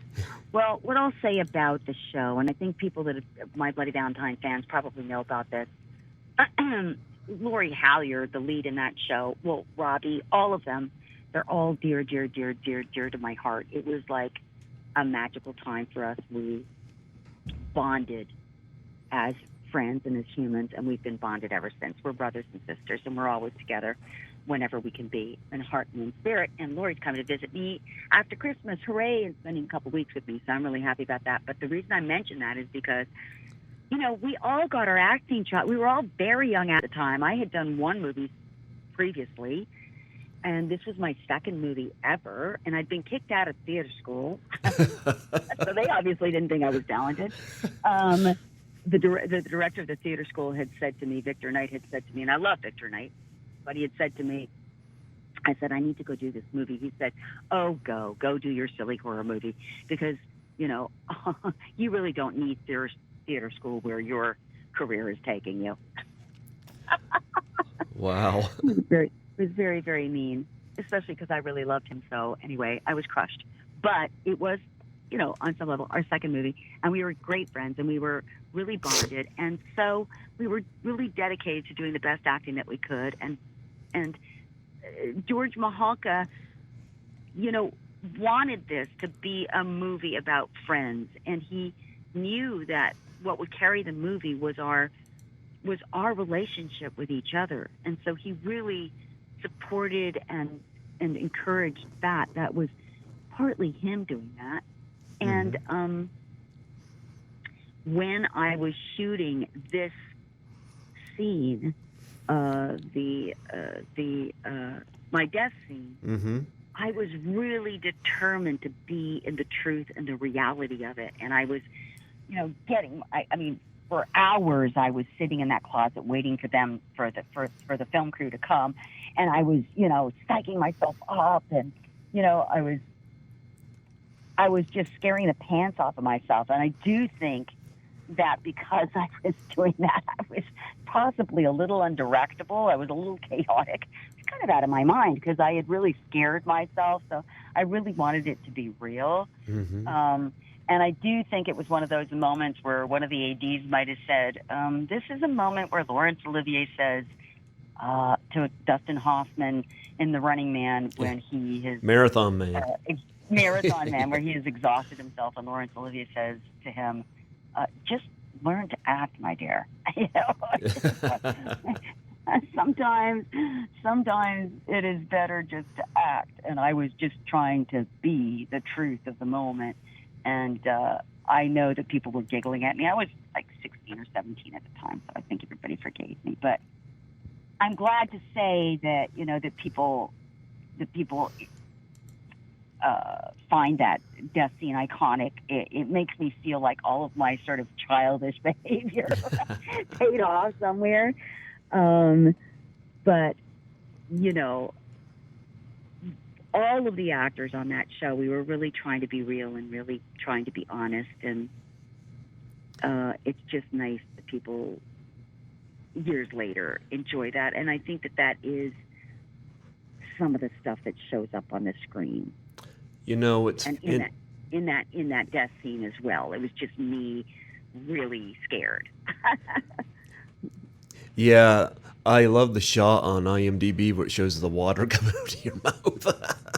Well, what I'll say about the show, and I think people that are My Bloody Valentine fans probably know about this, Lori Hallier, the lead in that show, well, Robbie, all of them, they're all dear, dear, dear, dear, dear to my heart. It was like a magical time for us. We bonded as friends and as humans, and we've been bonded ever since. We're brothers and sisters, and we're always together whenever we can be, in heart and in spirit. And Lori's coming to visit me after Christmas, hooray, and spending a couple weeks with me, so I'm really happy about that. But the reason I mention that is because, we all got our acting shot. We were all very young at the time. I had done one movie previously, and this was my second movie ever, and I'd been kicked out of theater school, so they obviously didn't think I was talented. The director of the theater school had said to me, Victor Knight had said to me, and I love Victor Knight, but he had said to me, I said, I need to go do this movie. He said, oh, go do your silly horror movie, because, you really don't need theater school where your career is taking you. Wow. It was very, very mean, especially because I really loved him. So anyway, I was crushed. But it was, on some level, our second movie, and we were great friends, and we were really bonded, and so we were really dedicated to doing the best acting that we could. And George Mahalka, wanted this to be a movie about friends, and he knew that what would carry the movie was our relationship with each other, and so he really supported and encouraged that. That was partly him doing that. And when I was shooting this scene, my death scene, I was really determined to be in the truth and the reality of it. And I was, for hours I was sitting in that closet waiting for them, for the film crew to come. And I was, psyching myself up, and, I was just scaring the pants off of myself. And I do think that because I was doing that, I was possibly a little undirectable. I was a little chaotic. It's kind of out of my mind because I had really scared myself. So I really wanted it to be real. And I do think it was one of those moments where one of the ADs might have said, this is a moment where Laurence Olivier says to Dustin Hoffman in The Running Man when he has... Marathon Man. Marathon Man, where he has exhausted himself, and Laurence Olivier says to him, just learn to act, my dear. Sometimes it is better just to act, and I was just trying to be the truth of the moment. And I know that people were giggling at me. I was like 16 or 17 at the time, so I think everybody forgave me. But I'm glad to say that, that people find that death scene iconic. It makes me feel like all of my sort of childish behavior paid off somewhere. But, all of the actors on that show, we were really trying to be real and really trying to be honest. And it's just nice that people years later enjoy that. And I think that is some of the stuff that shows up on the screen. It's and in that death scene as well. It was just me really scared. Yeah, I love the shot on IMDb where it shows the water coming out of your mouth.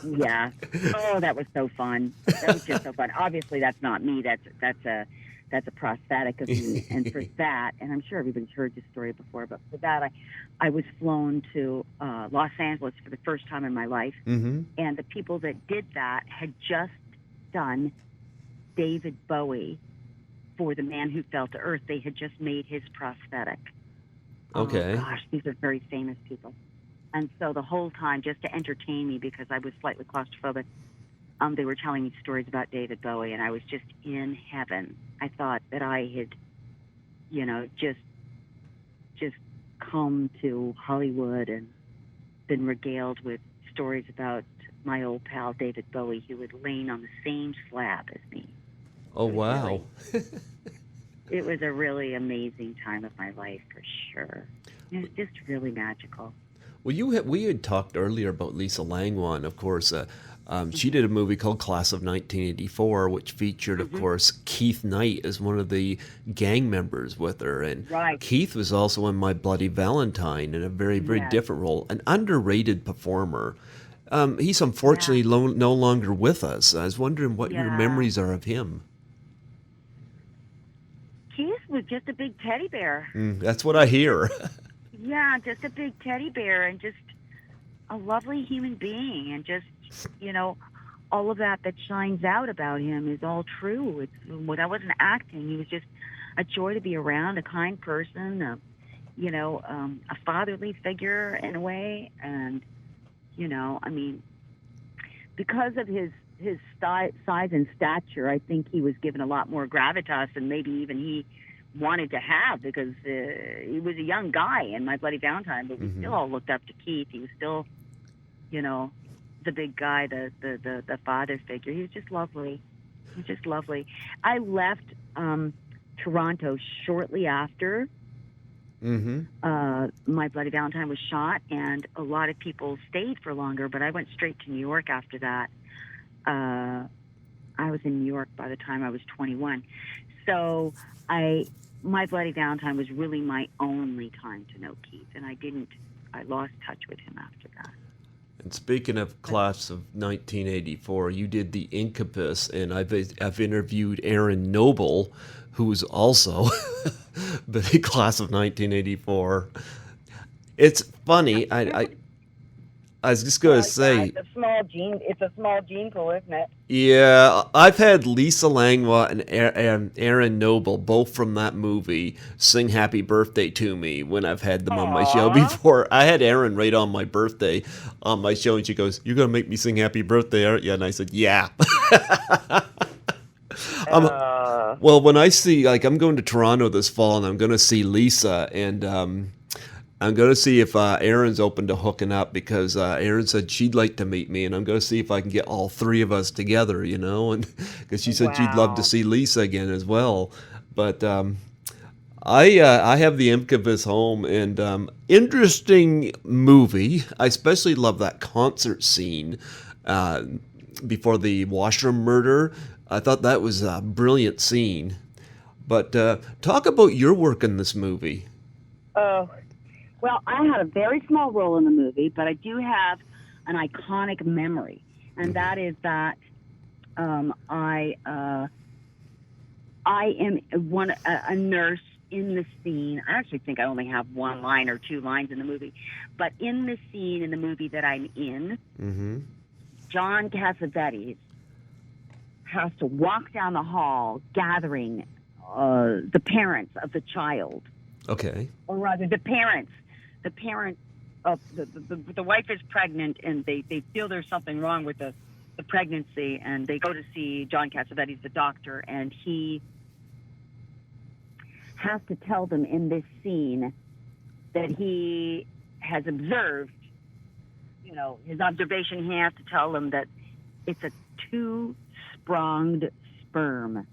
Yeah. Oh, that was so fun. That was just so fun. Obviously, that's not me. That's a prosthetic of me. And for that, and I'm sure everybody's heard this story before, but for that, I was flown to Los Angeles for the first time in my life. And the people that did that had just done David Bowie for The Man Who Fell to Earth. They had just made his prosthetic. Okay. Oh, gosh, these are very famous people. And so the whole time, just to entertain me, because I was slightly claustrophobic, they were telling me stories about David Bowie, and I was just in heaven. I thought that I had, just come to Hollywood and been regaled with stories about my old pal David Bowie, who had lain on the same slab as me. Oh, wow. It was a really amazing time of my life, for sure. It was just really magical. Well, we had talked earlier about Lisa Langwan, of course. She did a movie called Class of 1984, which featured, of course, Keith Knight as one of the gang members with her. And right. Keith was also in My Bloody Valentine in a very, very different role, an underrated performer. He's unfortunately no longer with us. I was wondering what your memories are of him. Keith was just a big teddy bear. That's what I hear. Yeah, just a big teddy bear and just a lovely human being, and just, all of that shines out about him is all true. When I wasn't acting, he was just a joy to be around, a kind person, a fatherly figure in a way. And, because of his size and stature, I think he was given a lot more gravitas than maybe even he wanted to have, because he was a young guy in My Bloody Valentine, but we still all looked up to Keith. He was still, the big guy, the father figure. He was just lovely. He was just lovely. I left Toronto shortly after Mm-hmm. My Bloody Valentine was shot, and a lot of people stayed for longer, but I went straight to New York after that. I was in New York by the time I was 21. So My Bloody Valentine was really my only time to know Keith, and I lost touch with him after that. And speaking of class of 1984, you did the Incubus, and I've interviewed Aaron Noble, who's also the class of 1984. It's funny. I was just going to say, it's a small gene pool, isn't it? yeah, I've had Lisa Langlois and Aaron Noble, both from that movie, sing Happy Birthday to me when I've had them on my show before. I had Aaron right on my birthday on my show, and she goes, "You're going to make me sing Happy Birthday, aren't you?" And I said, "Yeah." Well, when I see, like, I'm going to Toronto this fall, and I'm going to see Lisa, and I'm going to see if Erin's open to hooking up, because Erin said she'd like to meet me, and I'm going to see if I can get all three of us together, and because she said she'd love to see Lisa again as well. But I have the Incubus home, and interesting movie. I especially love that concert scene before the washroom murder. I thought that was a brilliant scene. But talk about your work in this movie. Oh. Well, I had a very small role in the movie, but I do have an iconic memory, and that is that I am a nurse in the scene. I actually think I only have one line or two lines in the movie, but in the scene in the movie that I'm in, John Cassavetes has to walk down the hall gathering the parents of the child. Okay. Or rather, the parents of the wife is pregnant, and they feel there's something wrong with the pregnancy, and they go to see John Cassavetes, the doctor, and he has to tell them in this scene that he has observed, his observation. He has to tell them that it's a two-spronged sperm.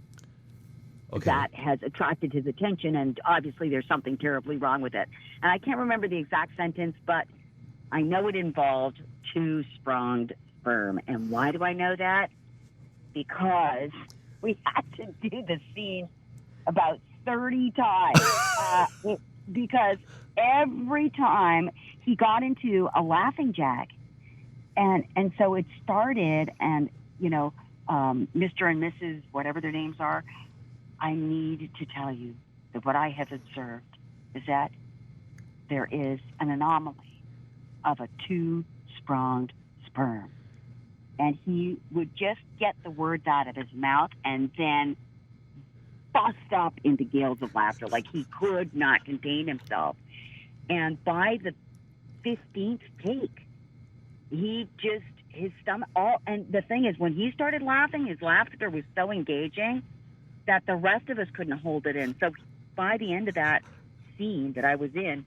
Okay. That has attracted his attention, and obviously there's something terribly wrong with it. And I can't remember the exact sentence, but I know it involved two-spronged sperm. And why do I know that? Because we had to do the scene about 30 times. Because every time he got into a laughing jack, and so it started, and, Mr. and Mrs., whatever their names are, I need to tell you that what I have observed is that there is an anomaly of a two-spronged sperm. And he would just get the words out of his mouth and then bust up into gales of laughter, like he could not contain himself. And by the 15th take, his stomach, and the thing is, when he started laughing, his laughter was so engaging that the rest of us couldn't hold it in. So by the end of that scene that I was in,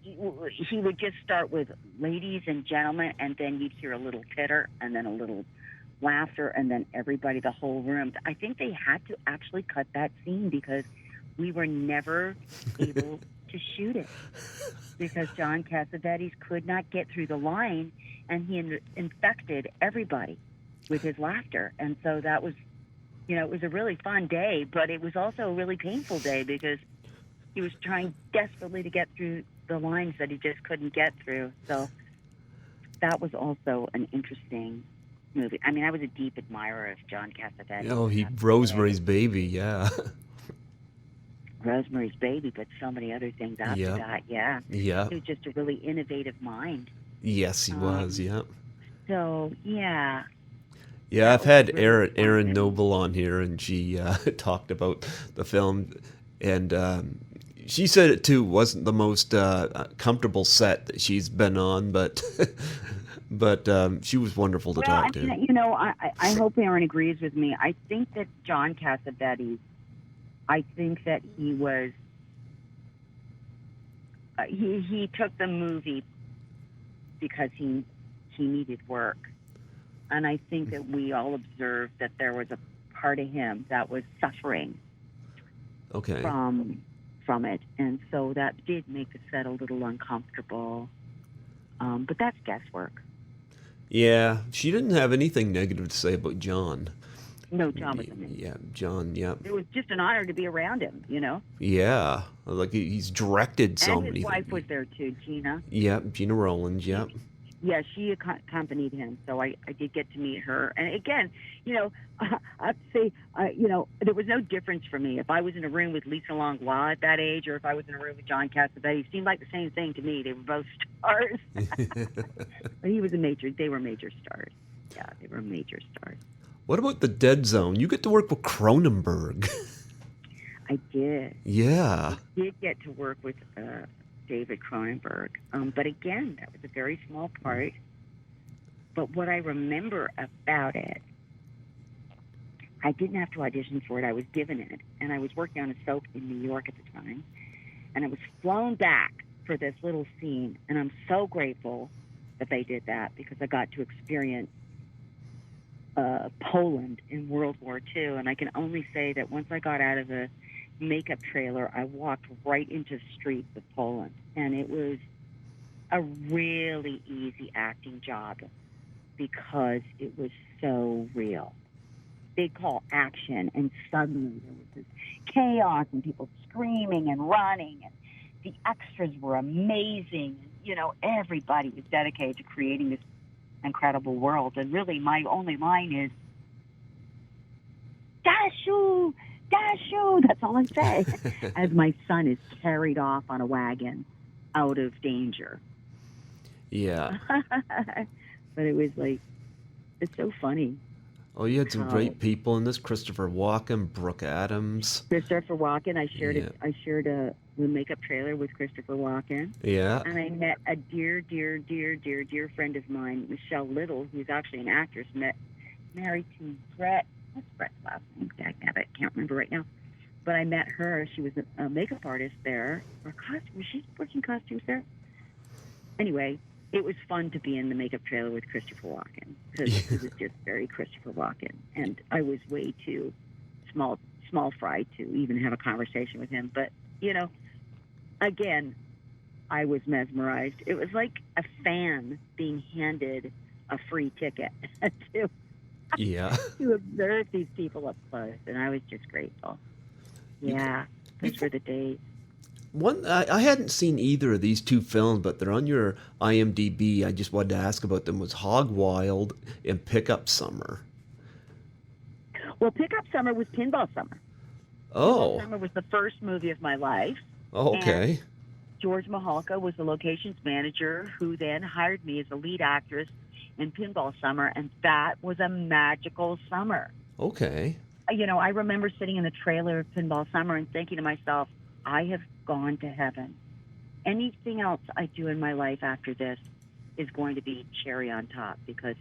he would just start with ladies and gentlemen, and then you'd hear a little titter, and then a little laughter, and then everybody, the whole room. I think they had to actually cut that scene because we were never able to shoot it, because John Cassavetes could not get through the line, and he infected everybody with his laughter. And so that was, it was a really fun day, but it was also a really painful day because he was trying desperately to get through the lines that he just couldn't get through. So that was also an interesting movie. I mean, I was a deep admirer of John Cassavetes. Oh, Rosemary's Baby, yeah. Rosemary's Baby, but so many other things after that, yeah. Yeah. He was just a really innovative mind. Yes, he was, yeah. So, yeah. Yeah, I've had Aaron Noble on here, and she talked about the film, and she said it too wasn't the most comfortable set that she's been on, but she was wonderful to talk to. I hope Aaron agrees with me. I think that John Cassavetes, I think that he was he took the movie because he needed work. And I think that we all observed that there was a part of him that was suffering from from it. And so that did make the set a little uncomfortable. But that's guesswork. Yeah, she didn't have anything negative to say about John. No, John was amazing. Yeah, John, yeah. It was just an honor to be around him, you know? Yeah, like he's directed so and many his wife things. was there too, Gina. Yeah, Gina Rowlands, yeah. Yeah, she accompanied him, so I did get to meet her. And again, you know, I have to say, you know, there was no difference for me if I was in a room with Lisa Langlois at that age, or if I was in a room with John Cassavetes. It seemed like the same thing to me. They were both stars, but he was they were major stars. Yeah, they were major stars. What about The Dead Zone? You get to work with Cronenberg. I did. Yeah. I did get to work with David Cronenberg. But again, that was a very small part. But what I remember about it, I didn't have to audition for it. I was given it. And I was working on a soap in New York at the time. And I was flown back for this little scene. And I'm so grateful that they did that, because I got to experience Poland in World War II. And I can only say that once I got out of the makeup trailer, I walked right into the streets of Poland, and it was a really easy acting job because it was so real. They'd call action, and suddenly there was this chaos and people screaming and running, and the extras were amazing. You know, everybody was dedicated to creating this incredible world, and really my only line is "Dashu! Dashu!" That's all I say as my son is carried off on a wagon out of danger. Yeah. But it was like, it's so funny. Oh, you had some great people in this. Christopher Walken, Brooke Adams. Christopher Walken. I shared a makeup trailer with Christopher Walken. Yeah. And I met a dear friend of mine, Michelle Little, who's actually an actress, married to Brett. What's Brett's last name? I can't remember right now. But I met her. She was a makeup artist there. Was she working costumes there? Anyway, it was fun to be in the makeup trailer with Christopher Walken, because it was just very Christopher Walken. And I was way too small fry to even have a conversation with him. But, you know, again, I was mesmerized. It was like a fan being handed a free ticket to observe these people up close, and I was just grateful. Yeah, those were the days. I hadn't seen either of these two films, but they're on your IMDb. I just wanted to ask about them. Was Hog Wild and Pickup Summer? Well, Pickup Summer was Pinball Summer. Oh. Pinball Summer was the first movie of my life. Oh, okay. And George Mahalka was the locations manager, who then hired me as a lead actress in Pinball Summer, and that was a magical summer. Okay. You know, I remember sitting in the trailer of Pinball Summer and thinking to myself, I have gone to heaven. Anything else I do in my life after this is going to be cherry on top, because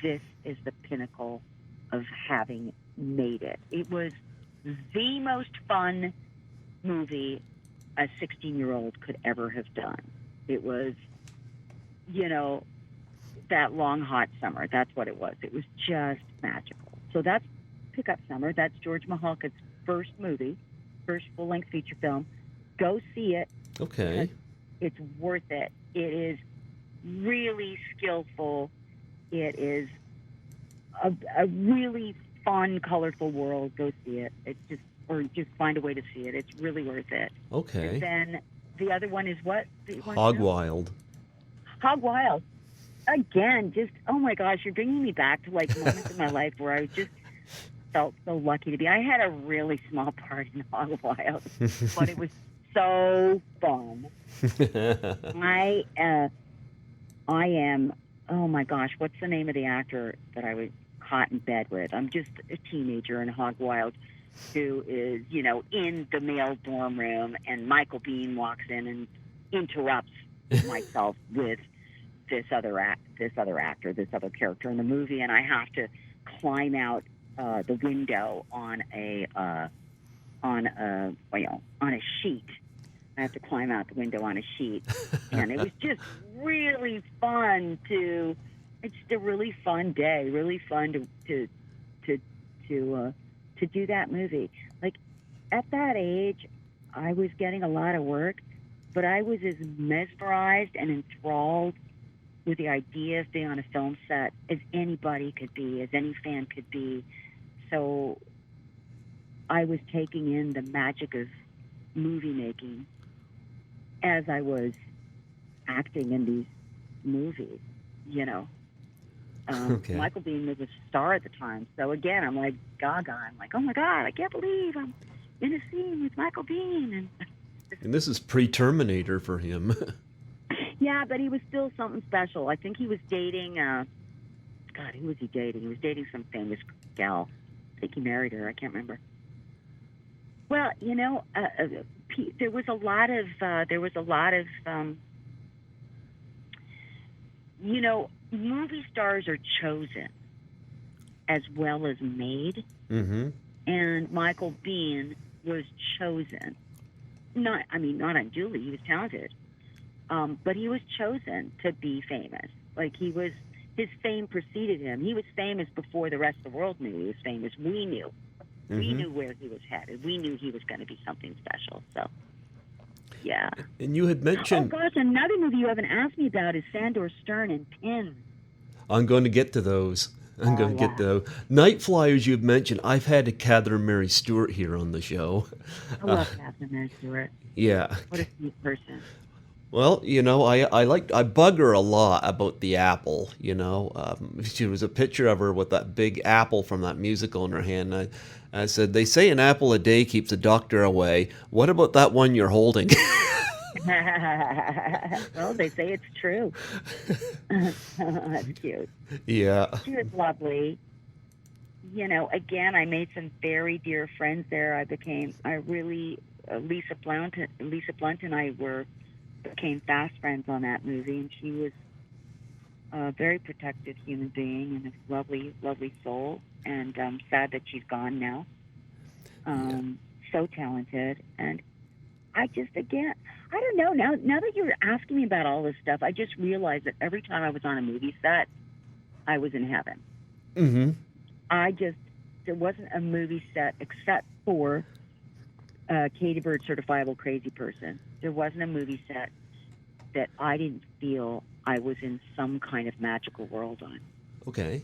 this is the pinnacle of having made it. It was the most fun movie a 16-year-old could ever have done. It was, you know, that long, hot summer. That's what it was. It was just magical. So that's Pickup Summer. That's George Mahalka's first movie, first full-length feature film. Go see it. Okay. It's worth it. It is really skillful. It is a really fun, colorful world. Go see it. It's just find a way to see it. It's really worth it. Okay. And then the other one is what? Hog Wild. Hog Wild. Again, just, oh my gosh, you're bringing me back to like moments in my life where I just felt so lucky to be. I had a really small part in Hog Wild, but it was so fun. I am, oh my gosh, what's the name of the actor that I was caught in bed with? I'm just a teenager in Hog Wild who is, you know, in the male dorm room, and Michael Biehn walks in and interrupts myself with this other character in the movie, and I have to climb out the window on a sheet. I have to climb out the window on a sheet, and it was just really fun to. It's just a really fun day, really fun to do that movie. Like at that age, I was getting a lot of work, but I was as mesmerized and enthralled with the idea of being on a film set as anybody could be, as any fan could be. So I was taking in the magic of movie making as I was acting in these movies, you know. Okay. Michael Biehn was a star at the time. So again, I'm like gaga. I'm like, oh my God, I can't believe I'm in a scene with Michael Biehn. And this is pre-Terminator for him. Yeah, but he was still something special. I think he was dating, God, who was he dating? He was dating some famous gal. I think he married her. I can't remember. Well, you know, there was a lot of, you know, movie stars are chosen as well as made. Mm-hmm. And Michael Biehn was chosen. Not unduly. He was talented. But he was chosen to be famous. Like his fame preceded him. He was famous before the rest of the world knew he was famous. We knew. Mm-hmm. We knew where he was headed. We knew he was going to be something special. So, yeah. And you had mentioned... Oh, gosh, another movie you haven't asked me about is Sandor Stern and Pin. I'm going to get to those. Get to those. Night Flyers you had mentioned. I've had Catherine Mary Stewart here on the show. I love Catherine Mary Stewart. Yeah. What a sweet person. Well, you know, I bug her a lot about the apple, you know. She was a picture of her with that big apple from that musical in her hand. I said, they say an apple a day keeps a doctor away. What about that one you're holding? Well, they say it's true. That's cute. Yeah. She was lovely. You know, again, I made some very dear friends there. Lisa Blount and I became fast friends on that movie, and she was a very protective human being and a lovely, lovely soul. And I'm sad that she's gone now. So talented. And I just, again, I don't know. Now that you're asking me about all this stuff, I just realized that every time I was on a movie set, I was in heaven. Mm-hmm. There wasn't a movie set except for Katie Bird, Certifiable Crazy Person. There wasn't a movie set that I didn't feel I was in some kind of magical world on. Okay.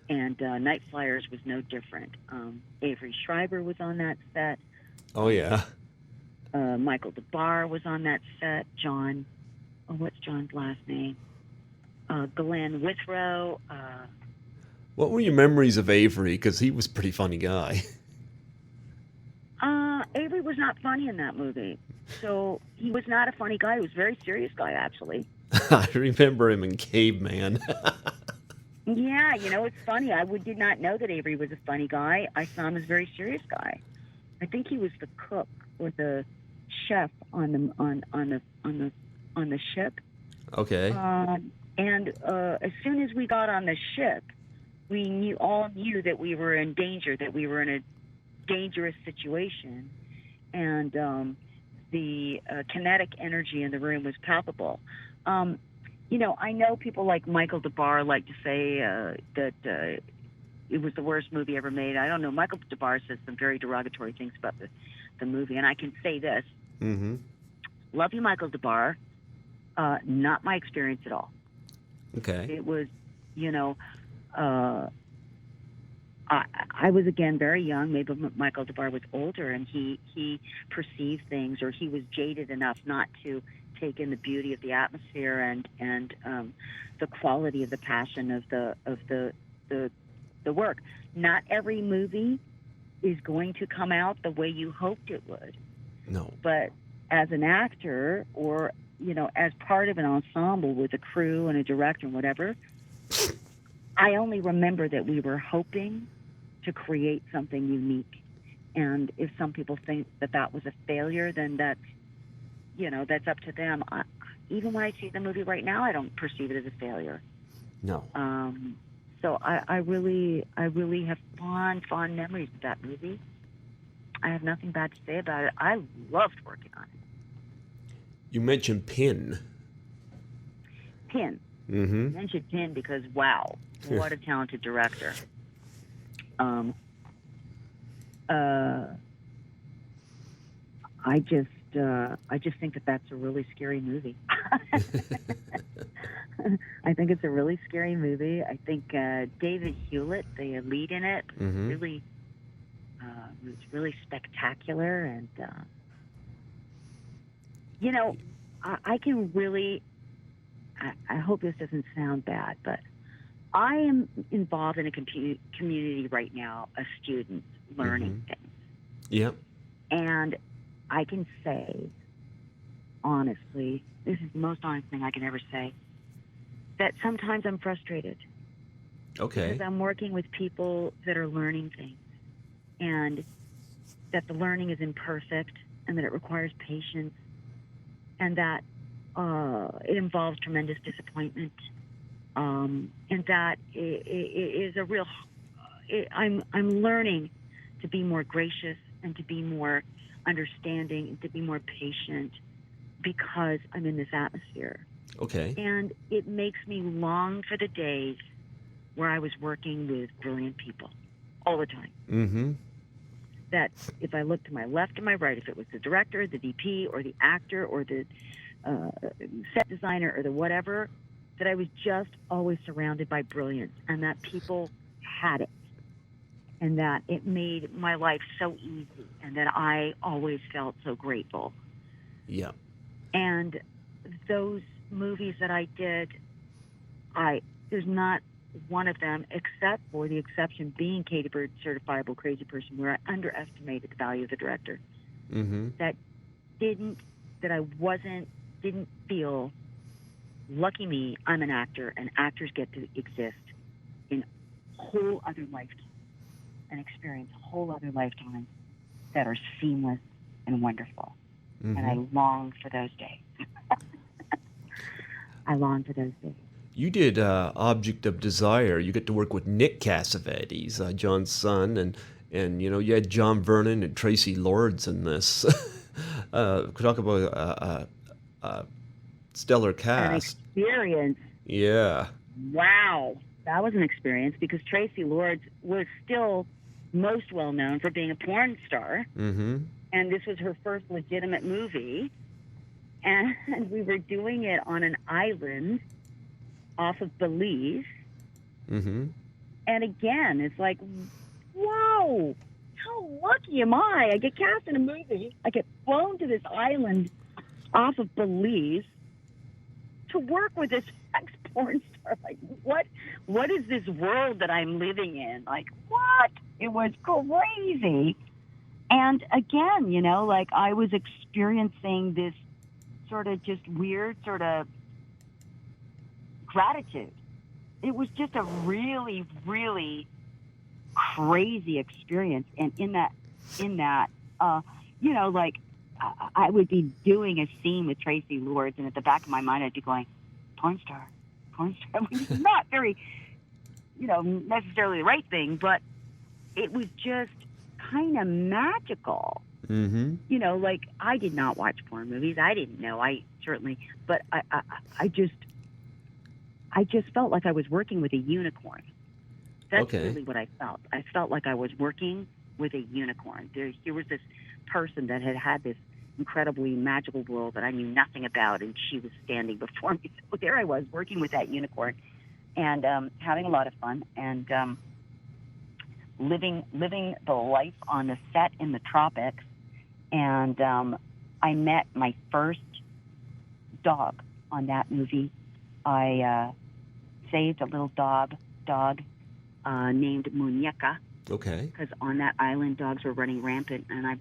And Night Flyers was no different. Avery Schreiber was on that set. Oh, yeah. Michael DeBar was on that set. What's John's last name? Glenn Withrow. What were your memories of Avery? Because he was a pretty funny guy. Avery was not funny in that movie. So he was not a funny guy. He was a very serious guy, actually. I remember him in Caveman. Yeah, you know, it's funny. I did not know that Avery was a funny guy. I saw him as a very serious guy. I think he was the cook or the chef on the ship. Okay. And as soon as we got on the ship, we all knew that we were in danger, that we were in a dangerous situation, and the kinetic energy in the room was palpable. You know, I know people like Michael DeBar like to say that it was the worst movie ever made. I don't know. Michael DeBar says some very derogatory things about the movie, and I can say this. Mm-hmm. Love you, Michael DeBar. Not my experience at all. Okay. It was, you know, I was, again, very young. Maybe Michael DeBar was older, and he perceived things, or he was jaded enough not to take in the beauty of the atmosphere and the quality of the passion of the work. Not every movie is going to come out the way you hoped it would. No. But as an actor, or, you know, as part of an ensemble with a crew and a director and whatever, I only remember that we were hoping to create something unique. And if some people think that was a failure, then that's up to them. Even when I see the movie right now, I don't perceive it as a failure. No. So I really have fond memories of that movie. I have nothing bad to say about it. I loved working on it. You mentioned Pin. Pin. Mm-hmm. I mentioned Pin because, wow, what a talented director. I just think that that's a really scary movie. I think it's a really scary movie. I think David Hewlett, the lead in it, really was really spectacular, and you know, I can really. I hope this doesn't sound bad, but I am involved in a community right now of students learning things. Yep. And I can say, honestly, this is the most honest thing I can ever say, that sometimes I'm frustrated. Okay. Because I'm working with people that are learning things, and that the learning is imperfect, and that it requires patience, and that it involves tremendous disappointment, and that it is a real. I'm learning to be more gracious and to be more understanding and to be more patient because I'm in this atmosphere. Okay. And it makes me long for the days where I was working with brilliant people all the time. Mm-hmm. That if I looked to my left or my right, if it was the director, the DP, or the actor, or the set designer, or the whatever, that I was just always surrounded by brilliance, and that people had it, and that it made my life so easy, and that I always felt so grateful. Yeah. And those movies that I did, there's not one of them, except for the exception being Katie Bird's Certifiable Crazy Person, where I underestimated the value of the director. Mm-hmm. That I didn't feel, lucky me, I'm an actor, and actors get to exist in whole other lifetimes and experience whole other lifetimes that are seamless and wonderful. And I long for those days. I long for those days. You did Object of Desire. You get to work with Nick Cassavetes, John's son, and you know you had John Vernon and Tracy Lords in this. Talk about a stellar cast. An experience. Yeah. Wow, that was an experience because Tracy Lords was still most well known for being a porn star, and this was her first legitimate movie, and we were doing it on an island off of Belize. And again, it's like, whoa, how lucky am I? I get cast in a movie. I get flown to this island off of Belize to work with this ex-porn star. Like, what is this world that I'm living in? Like, what? It was crazy. And again, you know, like I was experiencing this sort of just weird sort of gratitude. It was just a really, really crazy experience. And in that, you know, like I would be doing a scene with Tracy Lords, and at the back of my mind, I'd be going, porn star, which is not very, you know, necessarily the right thing, but it was just kind of magical. You know, like I did not watch porn movies. I didn't know. But I just felt like I was working with a unicorn. That's really what I felt. I felt like I was working with a unicorn. Here was this person that had this incredibly magical world that I knew nothing about, and she was standing before me. So there I was working with that unicorn, and having a lot of fun, and living the life on the set in the tropics. And I met my first dog on that movie. I saved a little dog named Muñeca. Okay. Because on that island, dogs were running rampant, and I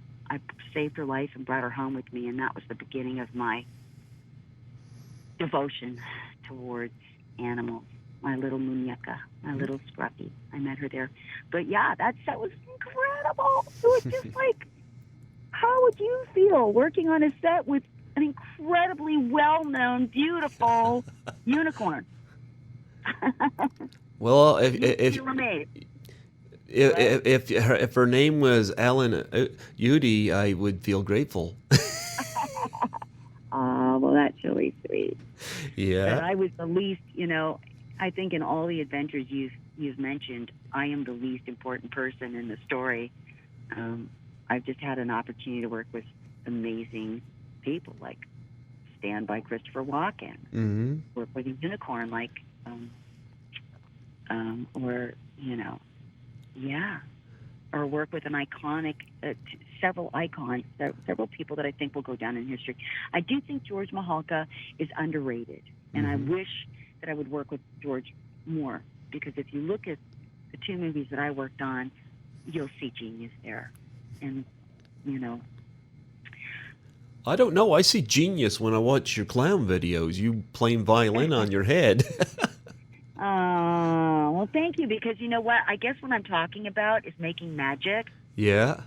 saved her life and brought her home with me, and that was the beginning of my devotion towards animals. My little Muñeca, my little Scruffy. I met her there. But yeah, that set was incredible. It was just like, how would you feel working on a set with an incredibly well-known, beautiful unicorn? Well, if her name was Helene Udy, I would feel grateful. Oh, well, that's really sweet. Yeah. But I was the least, you know, I think in all the adventures you've mentioned, I am the least important person in the story. I've just had an opportunity to work with amazing people like Stand by Christopher Walken, Mm-hmm. work with a unicorn like, or or work with an iconic, several icons, several people that I think will go down in history. I do think George Mahalka is underrated, and I wish that I would work with George more, because if you look at the two movies that I worked on, you'll see genius there. And, I don't know. I see genius when I watch your clown videos. You playing violin on your head. well, thank you, because you know what? I guess what I'm talking about is making magic. Yeah.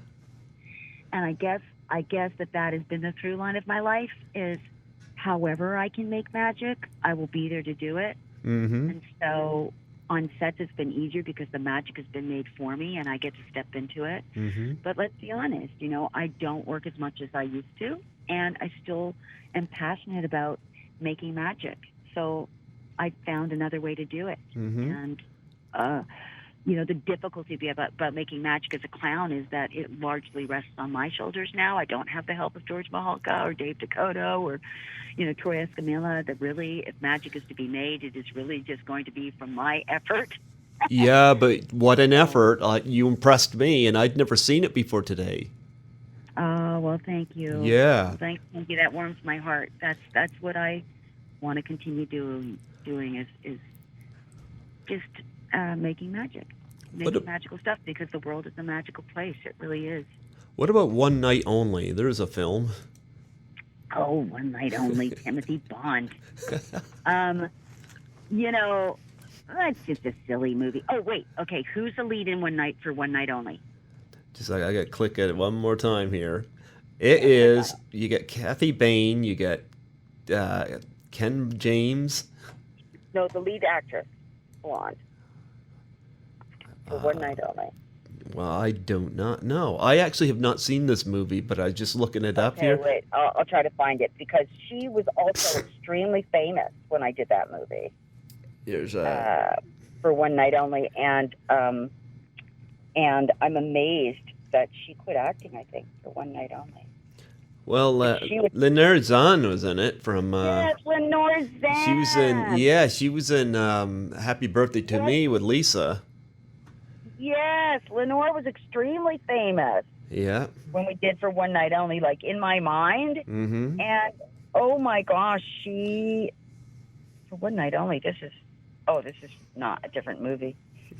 And I guess that has been the through line of my life is however I can make magic, I will be there to do it. Mm-hmm. And so on sets, it's been easier because the magic has been made for me and I get to step into it. Mm-hmm. But let's be honest, I don't work as much as I used to, and I still am passionate about making magic. So I found another way to do it. Mm-hmm. And, the difficulty about making magic as a clown is that it largely rests on my shoulders now. I don't have the help of George Mahalka or Dave Decoteau or, Troy Escamilla. That really, if magic is to be made, it is really just going to be from my effort. Yeah, but what an effort. You impressed me, and I'd never seen it before today. Oh, well, thank you. Yeah. Well, thank you. That warms my heart. That's what I want to continue doing is just making magic. Magical stuff, because the world is a magical place. It really is. What about One Night Only? There's a film. Oh, One Night Only, Timothy Bond. That's just a silly movie. Oh, wait. Okay, who's the lead in One Night Only? Just like I got to click at it one more time here. It is, you get Kathy Bain, you get Ken James. No, the lead actress, blonde. For One Night Only. Well, I do not know. I actually have not seen this movie, but I was just looking it up here. Wait, I'll try to find it, because she was also extremely famous when I did that movie. There's for One Night Only, and I'm amazed that she quit acting, I think, for One Night Only. Well, Lenore Zahn was in it from... yes, Lenore Zahn! She was in Happy Birthday to Me with Lisa. Yes, Lenore was extremely famous. Yeah. When we did for One Night Only, like in my mind. Mm-hmm. And oh my gosh, for One Night Only, this is not a different movie.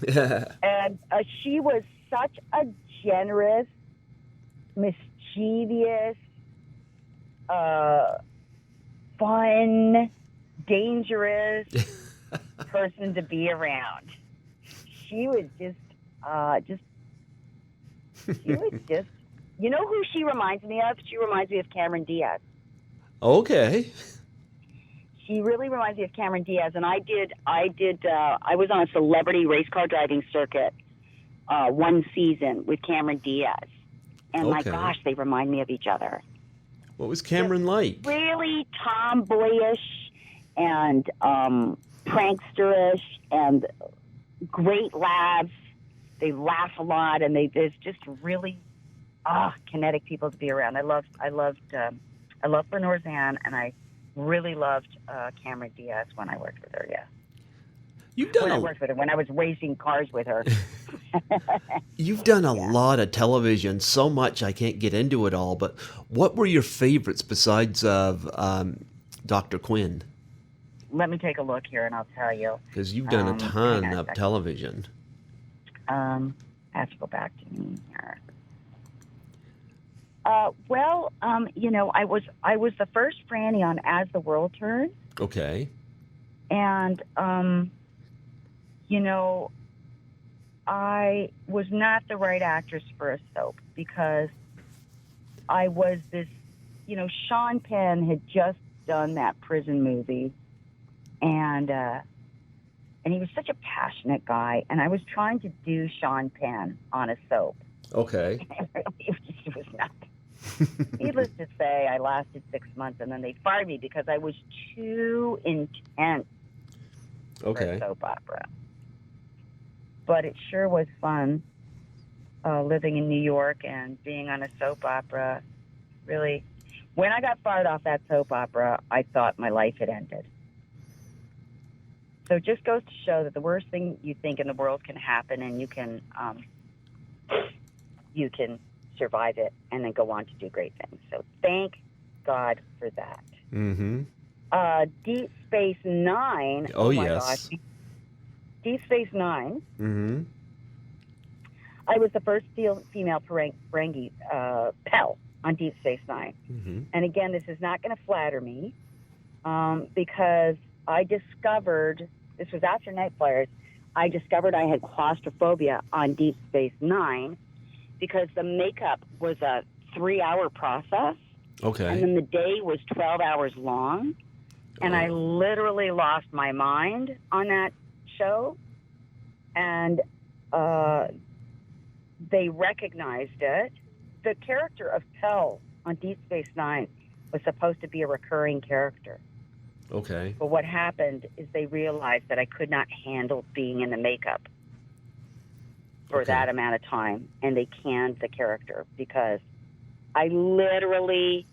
And she was such a generous, mischievous, fun, dangerous person to be around. She was just, you know who she reminds me of? She reminds me of Cameron Diaz. Okay. She really reminds me of Cameron Diaz. And I was on a celebrity race car driving circuit one season with Cameron Diaz. And my gosh, they remind me of each other. What was Cameron like? Really tomboyish and pranksterish and great laughs. They laugh a lot, and there's just really kinetic people to be around. I loved Lenore Zahn, and I really loved Cameron Diaz when I worked with her. Yeah, when I was racing cars with her. You've done a lot of television, so much I can't get into it all. But what were your favorites besides of Dr. Quinn? Let me take a look here, and I'll tell you. Because you've done a ton of television. I have to go back to me here. I was the first Franny on As the World Turns. Okay. And, I was not the right actress for a soap, because I was this, Sean Penn had just done that prison movie, and he was such a passionate guy, and I was trying to do Sean Penn on a soap. Okay. It was not. Needless to say, I lasted 6 months, and then they fired me because I was too intense for a soap opera. But it sure was fun living in New York and being on a soap opera. really. When I got fired off that soap opera, I thought my life had ended. So it just goes to show that the worst thing you think in the world can happen, and you can survive it and then go on to do great things. So thank God for that. Mm-hmm. Deep Space Nine. Oh, my yes. gosh. Deep Space Nine. Mm-hmm. I was the first female Ferengi Pell on Deep Space Nine. Mm-hmm. And again, this is not going to flatter me because I discovered, this was after Night Flyers, I discovered I had claustrophobia on Deep Space Nine because the makeup was a 3-hour process. Okay. And then the day was 12 hours long. And I literally lost my mind on that show. And they recognized it. The character of Pell on Deep Space Nine was supposed to be a recurring character. Okay. But what happened is they realized that I could not handle being in the makeup for that amount of time, and they canned the character because I literally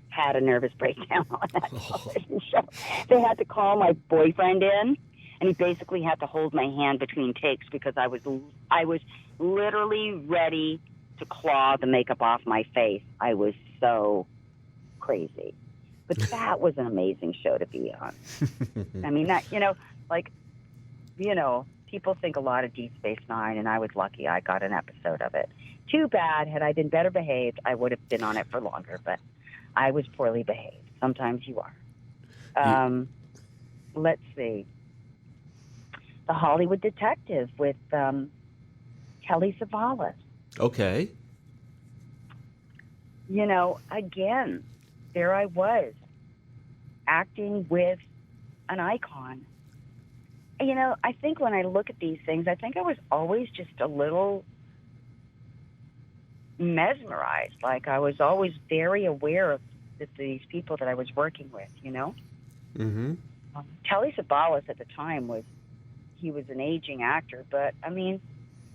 had a nervous breakdown on that television show. They had to call my boyfriend in, and he basically had to hold my hand between takes because I was literally ready to claw the makeup off my face. I was so crazy. But that was an amazing show to be on. I mean, that, people think a lot of Deep Space Nine, and I was lucky I got an episode of it. Too bad. Had I been better behaved, I would have been on it for longer, but I was poorly behaved. Sometimes you are. Let's see. The Hollywood Detective with Kelly Savalas. Okay. Again, there I was, acting with an icon. I think when I look at these things, I think I was always just a little mesmerized. Like, I was always very aware of these people that I was working with, Mm-hmm. Kelly Savalas at the time he was an aging actor, but, I mean,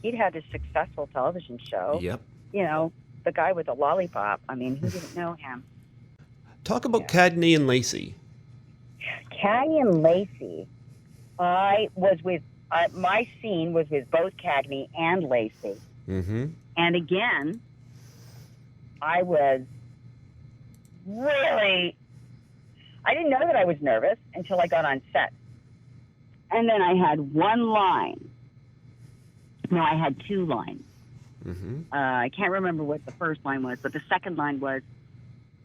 he'd had a successful television show. Yep. The guy with the lollipop, I mean, who didn't know him? Talk about Cagney and Lacey. Cagney and Lacey. I was with, my scene was with both Cagney and Lacey. Mm-hmm. And again, I was really, I didn't know that I was nervous until I got on set. And then I had one line. No, I had two lines. Mm-hmm. I can't remember what the first line was, but the second line was,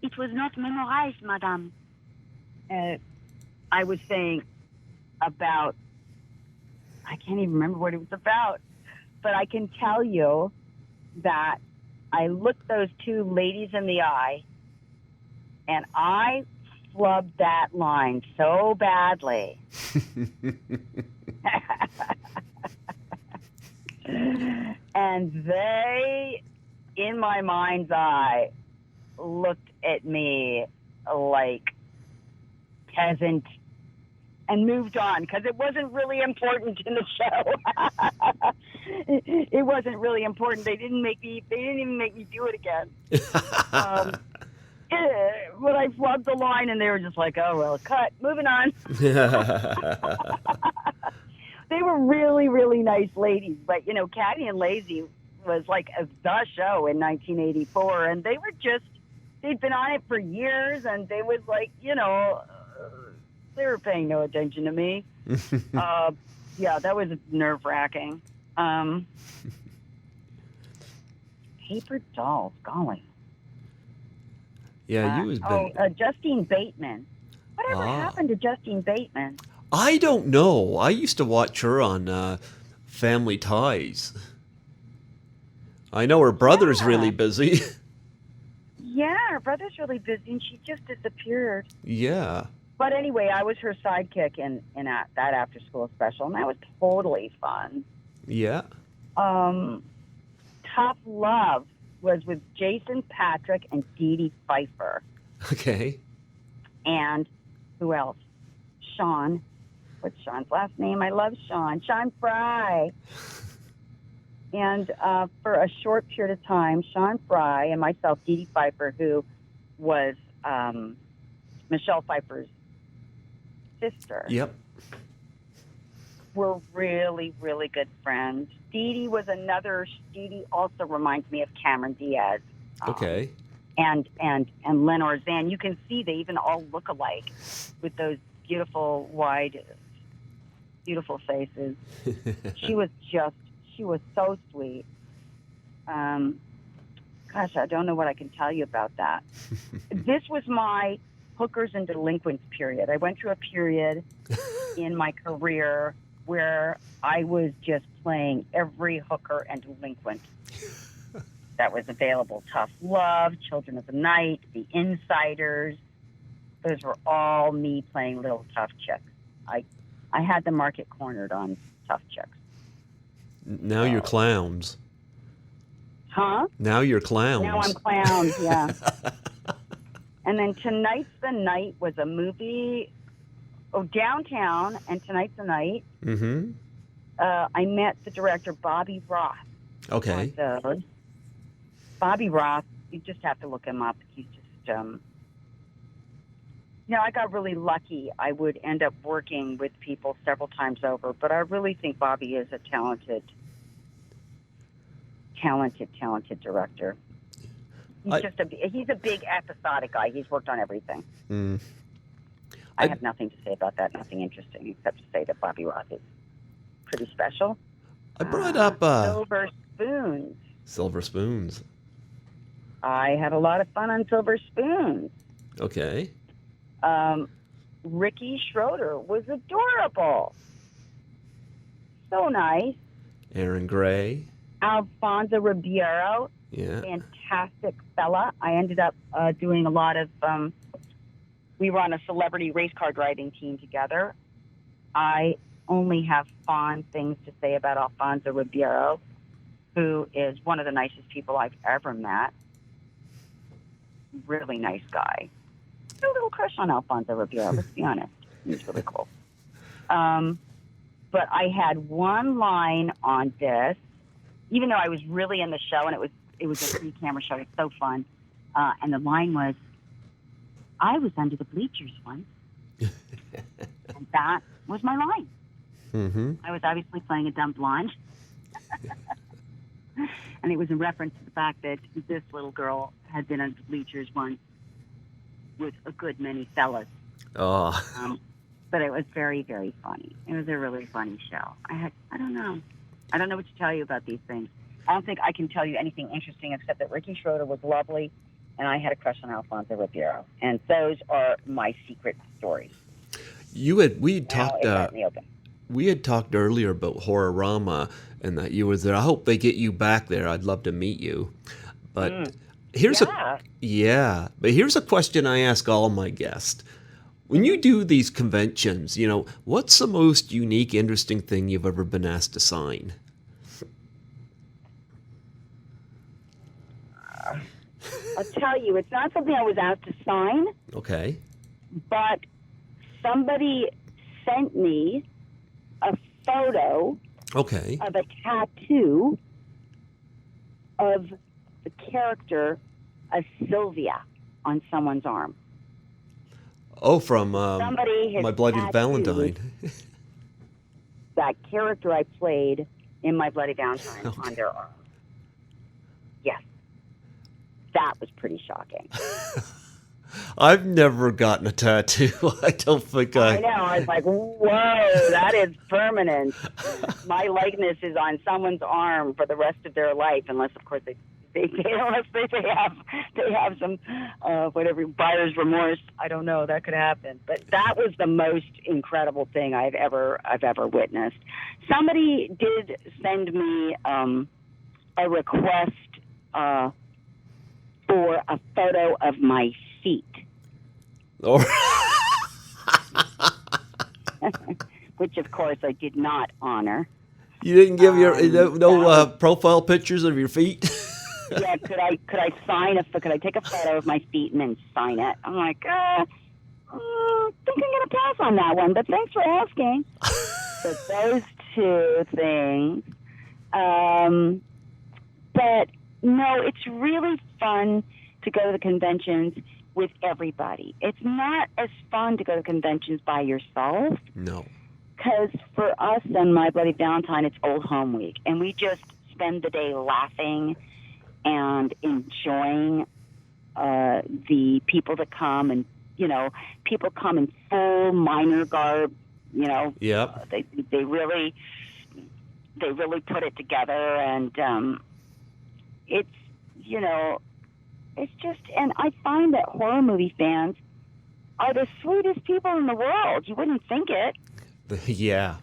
"It was not memorized, madame." I was saying about, I can't even remember what it was about, but I can tell you that I looked those two ladies in the eye, and I flubbed that line so badly. And they, in my mind's eye, looked at me like peasant and moved on because it wasn't really important in the show. It wasn't really important. They didn't even make me do it again. But I flubbed the line, and they were just like, "Oh well, cut, moving on." They were really, really nice ladies, but Cagney and Lacey was like the show in 1984, and they'd been on it for years, and they was like, they were paying no attention to me. Yeah, that was nerve-wracking. Paper dolls, golly. Yeah, you was been. Justine Bateman. Whatever happened to Justine Bateman? I don't know. I used to watch her on Family Ties. I know her brother's really busy. Yeah, her brother's really busy, and she just disappeared. Yeah. But anyway, I was her sidekick in that after-school special, and that was totally fun. Yeah. Tough Love was with Jason Patrick and Dee Dee Pfeiffer. Okay. And who else? Sean. What's Sean's last name? I love Sean. Sean Fry. And for a short period of time, Sean Fry and myself, Dee Dee Pfeiffer, who was Michelle Pfeiffer's sister. Yep. We're really, really good friends. Dee Dee was another. Dee Dee also reminds me of Cameron Diaz. Okay. And Lenore Zan. You can see they even all look alike with those beautiful, wide, beautiful faces. She was so sweet. Gosh, I don't know what I can tell you about that. This was my hookers and delinquents period. I went through a period in my career where I was just playing every hooker and delinquent that was available. Tough Love, Children of the Night, The Insiders. Those were all me playing little tough chicks. I had the market cornered on tough chicks. Now you're clowns. Huh? Now you're clowns. Now I'm clowns, yeah. And then Tonight's the Night was a movie, Downtown and Tonight's the Night. Mm-hmm. I met the director, Bobby Roth. Okay. Bobby Roth, you just have to look him up. He's just, I got really lucky. I would end up working with people several times over, but I really think Bobby is a talented director. He's a big episodic guy. He's worked on everything. Mm. I have nothing to say about that, nothing interesting, except to say that Bobby Roth is pretty special. I brought up Silver Spoons. Silver Spoons. I had a lot of fun on Silver Spoons. Okay. Ricky Schroeder was adorable. So nice. Aaron Gray. Alfonso Ribeiro. Yeah. Fantastic fella. I ended up doing a lot of, we were on a celebrity race car driving team together. I only have fond things to say about Alfonso Ribeiro, who is one of the nicest people I've ever met. Really nice guy. A little crush on Alfonso Ribeiro, let's be honest. He's really cool. But I had one line on this, even though I was really in the show, and it was a three-camera show. It's so fun. And the line was, I was under the bleachers once. And that was my line. Mm-hmm. I was obviously playing a dumb blonde. And it was in reference to the fact that this little girl had been under the bleachers once with a good many fellas. Oh. But it was very, very funny. It was a really funny show. I don't know what to tell you about these things. I don't think I can tell you anything interesting except that Ricky Schroeder was lovely, and I had a crush on Alfonso Ribeiro. And those are my secret stories. We had talked earlier about Horrorama and that you were there. I hope they get you back there. I'd love to meet you. But here's a question I ask all my guests. When you do these conventions, what's the most unique, interesting thing you've ever been asked to sign? I'll tell you, it's not something I was asked to sign. Okay. But somebody sent me a photo of a tattoo of the character of Sylvia on someone's arm. Oh, from My Bloody Valentine. That character I played in My Bloody Valentine on their arm. Yes. That was pretty shocking. I've never gotten a tattoo. I don't think I know. I was like, whoa, that is permanent. My likeness is on someone's arm for the rest of their life, unless, of course, they have some whatever buyer's remorse. I don't know. That could happen. But that was the most incredible thing I've ever witnessed. Somebody did send me a request for a photo of my feet. Which, of course, I did not honor. You didn't give no profile pictures of your feet? Yeah, could I could I take a photo of my feet and then sign it? I'm like, I think I'm going to pass on that one, but thanks for asking. So those two things. But no, it's really fun to go to the conventions with everybody. It's not as fun to go to conventions by yourself. No. Because for us on My Bloody Valentine, it's Old Home Week, and we just spend the day laughing and enjoying the people that come, and people come in full minor garb. Yep. They really put it together, and it's it's just, and I find that horror movie fans are the sweetest people in the world. You wouldn't think it. Yeah.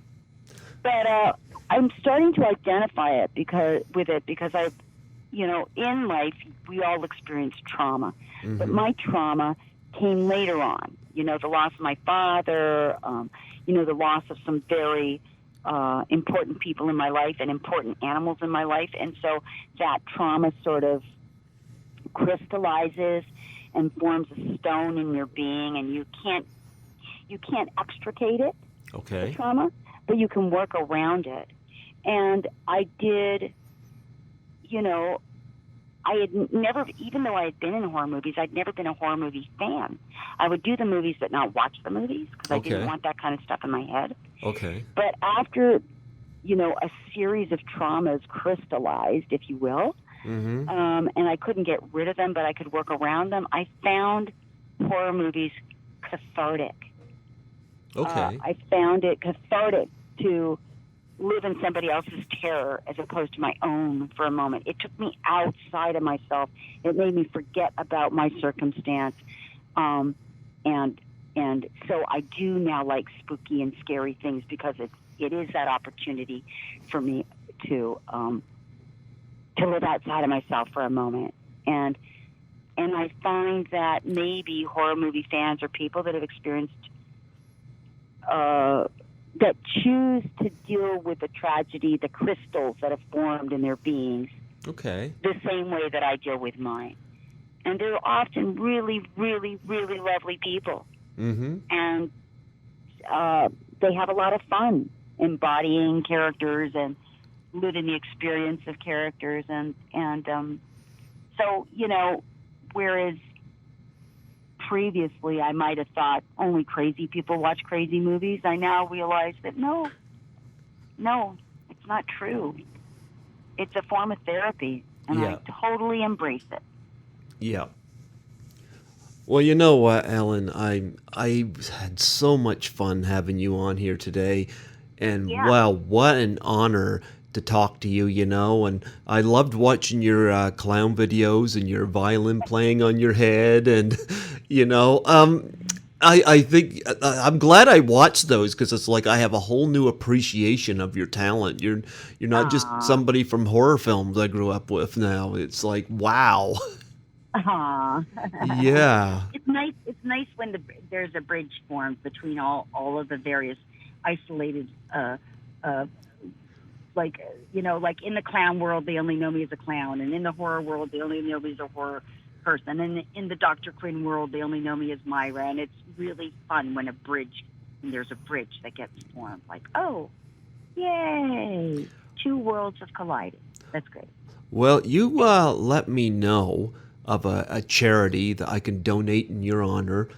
But I'm starting to identify it because I, in life we all experience trauma, Mm-hmm. but my trauma came later on. The loss of my father, the loss of some very important people in my life and important animals in my life, and so that trauma sort of crystallizes and forms a stone in your being, and you can't extricate it. Okay. The trauma, but you can work around it. And I did, I had never, even though I had been in horror movies, I'd never been a horror movie fan. I would do the movies but not watch the movies because I didn't want that kind of stuff in my head. Okay. But after, a series of traumas crystallized, if you will, Mm-hmm. And I couldn't get rid of them, but I could work around them, I found horror movies cathartic. Okay. I found it cathartic to live in somebody else's terror as opposed to my own for a moment. It took me outside of myself. It made me forget about my circumstance. And so I do now like spooky and scary things because it is that opportunity for me to live outside of myself for a moment. And I find that maybe horror movie fans are people that have experienced that choose to deal with the tragedy, the crystals that have formed in their beings, Okay. the same way that I deal with mine. And they're often really, really, really lovely people. Mm-hmm. And they have a lot of fun embodying characters and living the experience of characters. And so, whereas previously I might have thought only crazy people watch crazy movies, I now realize that no, it's not true. It's a form of therapy, and Yeah. I totally embrace it. Yeah. Well, you know what, Ellen? I had so much fun having you on here today, and Yeah. wow, what an honor to talk to you. And I loved watching your clown videos and your violin playing on your head, and I think I'm glad I watched those because it's like I have a whole new appreciation of your talent. You're not just somebody from horror films I grew up with now. It's like, wow. Yeah. It's nice. It's nice when there's a bridge formed between all of the various isolated, like in the clown world they only know me as a clown, and in the horror world they only know me as a horror person, and in the Dr. Quinn world they only know me as Myra. And it's really fun when there's a bridge that gets formed. Like, oh, yay! Two worlds have collided. That's great. Well, you let me know of a charity that I can donate in your honor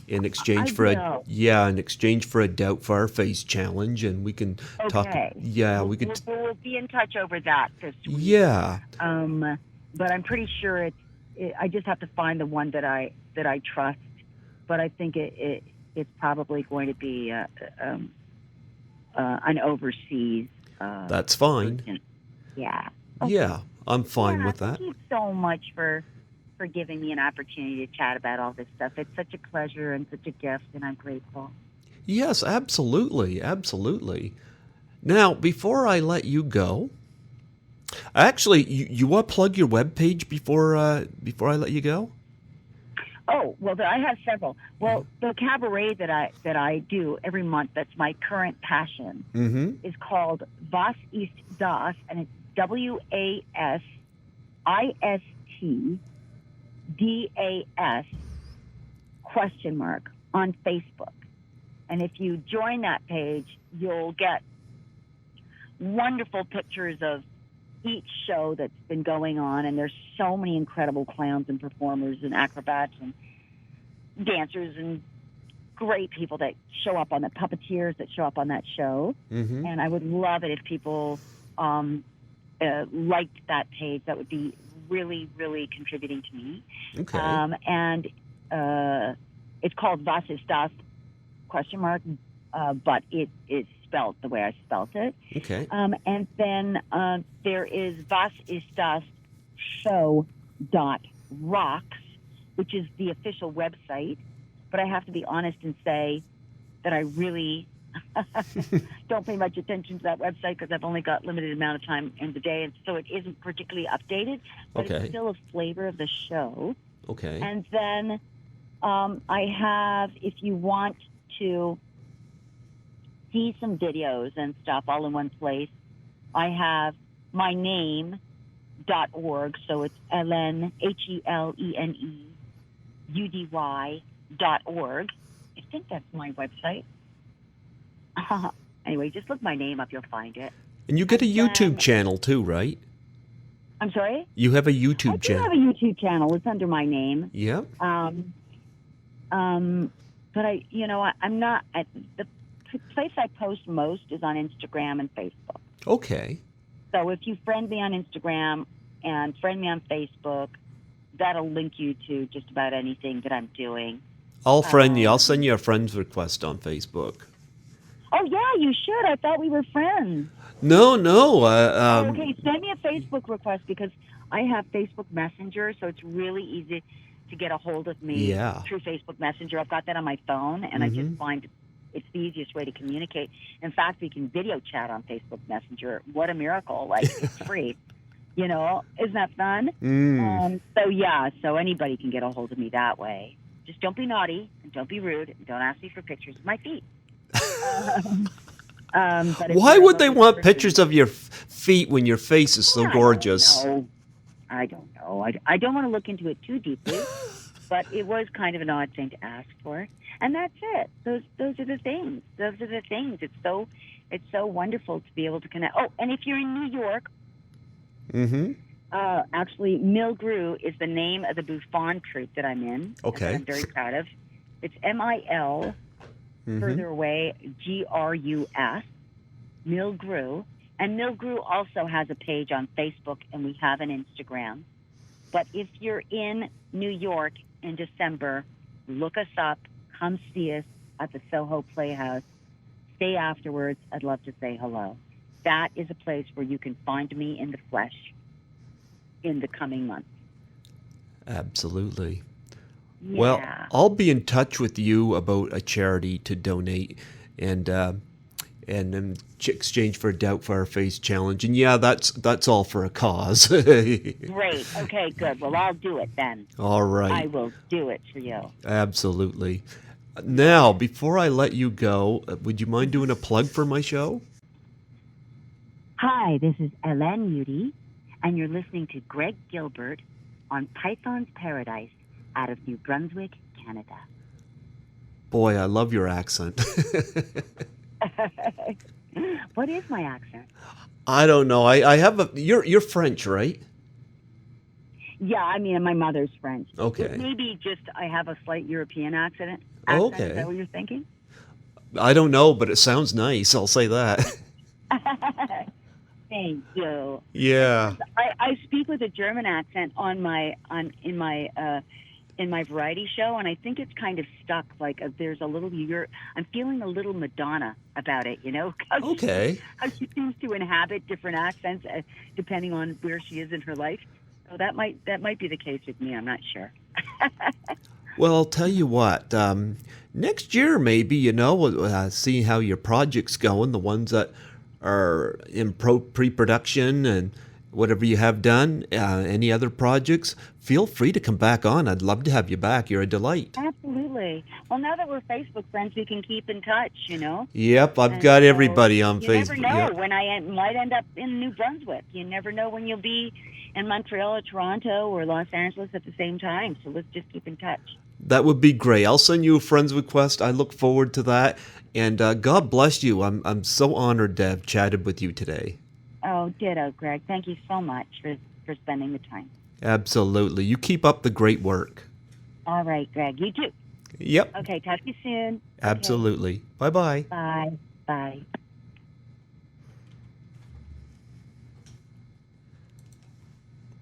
in exchange for a Doubtfire Face challenge, and we can talk. Yeah, we could. We'll be in touch over that this week. Yeah. But I'm pretty sure I just have to find the one that I trust. But I think it's probably going to be an overseas. That's fine. Person. Yeah. Okay. Yeah, I'm fine with that. Thank you so much for giving me an opportunity to chat about all this stuff. It's such a pleasure and such a gift, and I'm grateful. Yes, absolutely, absolutely. Now, before I let you go, actually, you want to plug your webpage before I let you go? Oh, well, I have several. Well, the cabaret that I do every month, that's my current passion, is called Was ist das, and it's WASISTDAS ? On Facebook. And if you join that page, you'll get wonderful pictures of each show that's been going on, and there's so many incredible clowns and performers and acrobats, and dancers and great people that show up on the puppeteers that show up on that show. Mm-hmm. And I would love it if people liked that page. That would be really, really contributing to me. Okay. And it's called Was ist das? ? But it is spelled the way I spelt it. Okay. And then there is Was ist das show.rocks, which is the official website. But I have to be honest and say that I really don't pay much attention to that website because I've only got limited amount of time in the day, and so it isn't particularly updated. But Okay. it's still a flavor of the show. Okay. And then I have, if you want to see some videos and stuff all in one place, I have my name.org. So it's Helene, HeleneUdy.org. I think that's my website. Anyway, just look my name up, you'll find it. And you get a YouTube channel too, right? I'm sorry? You have a I YouTube do have channel. a YouTube channel. It's under my name. Yeah. But I'm not. The place I post most is on Instagram and Facebook. Okay. So if you friend me on Instagram and friend me on Facebook, that'll link you to just about anything that I'm doing. I'll friend you. I'll send you a friend's request on Facebook. Oh yeah, you should. I thought we were friends. No. Okay, send me a Facebook request because I have Facebook Messenger, so it's really easy to get a hold of me through Facebook Messenger. I've got that on my phone, and I just find it's the easiest way to communicate. In fact, we can video chat on Facebook Messenger. What a miracle. Like, it's free. Isn't that fun? So anybody can get a hold of me that way. Just don't be naughty, and don't be rude, and don't ask me for pictures of my feet. But Why would they want pictures of your feet when your face is so gorgeous? I don't know. I don't want to look into it too deeply, but it was kind of an odd thing to ask for, and that's it. Those are the things. Those are the things. It's so wonderful to be able to connect. Oh, and if you're in New York, actually, Milgrew is the name of the Buffon troupe that I'm in. Okay. That I'm very proud of. It's MIL. Further away, GRUS, Milgrew. And Milgrew also has a page on Facebook, and we have an Instagram. But if you're in New York in December, look us up, come see us at the Soho Playhouse. Stay afterwards. I'd love to say hello. That is a place where you can find me in the flesh in the coming months. Absolutely. Yeah. Well, I'll be in touch with you about a charity to donate and in exchange for a Doubt for Our Face challenge. And yeah, that's all for a cause. Great. Okay, good. Well, I'll do it then. All right. I will do it for you. Absolutely. Now, before I let you go, would you mind doing a plug for my show? Hi, this is Helene Udy, and you're listening to Greg Gilbert on Python's Paradise out of New Brunswick, Canada. Boy, I love your accent. What is my accent? I don't know. I have you're French, right? Yeah, I mean, my mother's French. Okay. Maybe just I have a slight European accent. Okay. Is that what you're thinking? I don't know, but it sounds nice. I'll say that. Thank you. Yeah. I speak with a German accent in my variety show, and I think it's kind of stuck. Like there's a little I'm feeling a little Madonna about it, Okay. How she seems to inhabit different accents depending on where she is in her life. So that might be the case with me. I'm not sure. Well, I'll tell you what. Next year, maybe see how your project's going, the ones that are in pre-production and whatever you have done, any other projects, feel free to come back on. I'd love to have you back. You're a delight. Absolutely. Well, now that we're Facebook friends, we can keep in touch, Yep, I've got everybody on Facebook. You never know Yep. when I might end up in New Brunswick. You never know when you'll be in Montreal or Toronto or Los Angeles at the same time. So let's just keep in touch. That would be great. I'll send you a friend's request. I look forward to that. And God bless you. I'm so honored to have chatted with you today. Oh, ditto, Greg. Thank you so much for spending the time. Absolutely. You keep up the great work. All right, Greg. You too. Yep, Okay, talk to you soon. Okay, absolutely. Bye-bye. bye. Bye.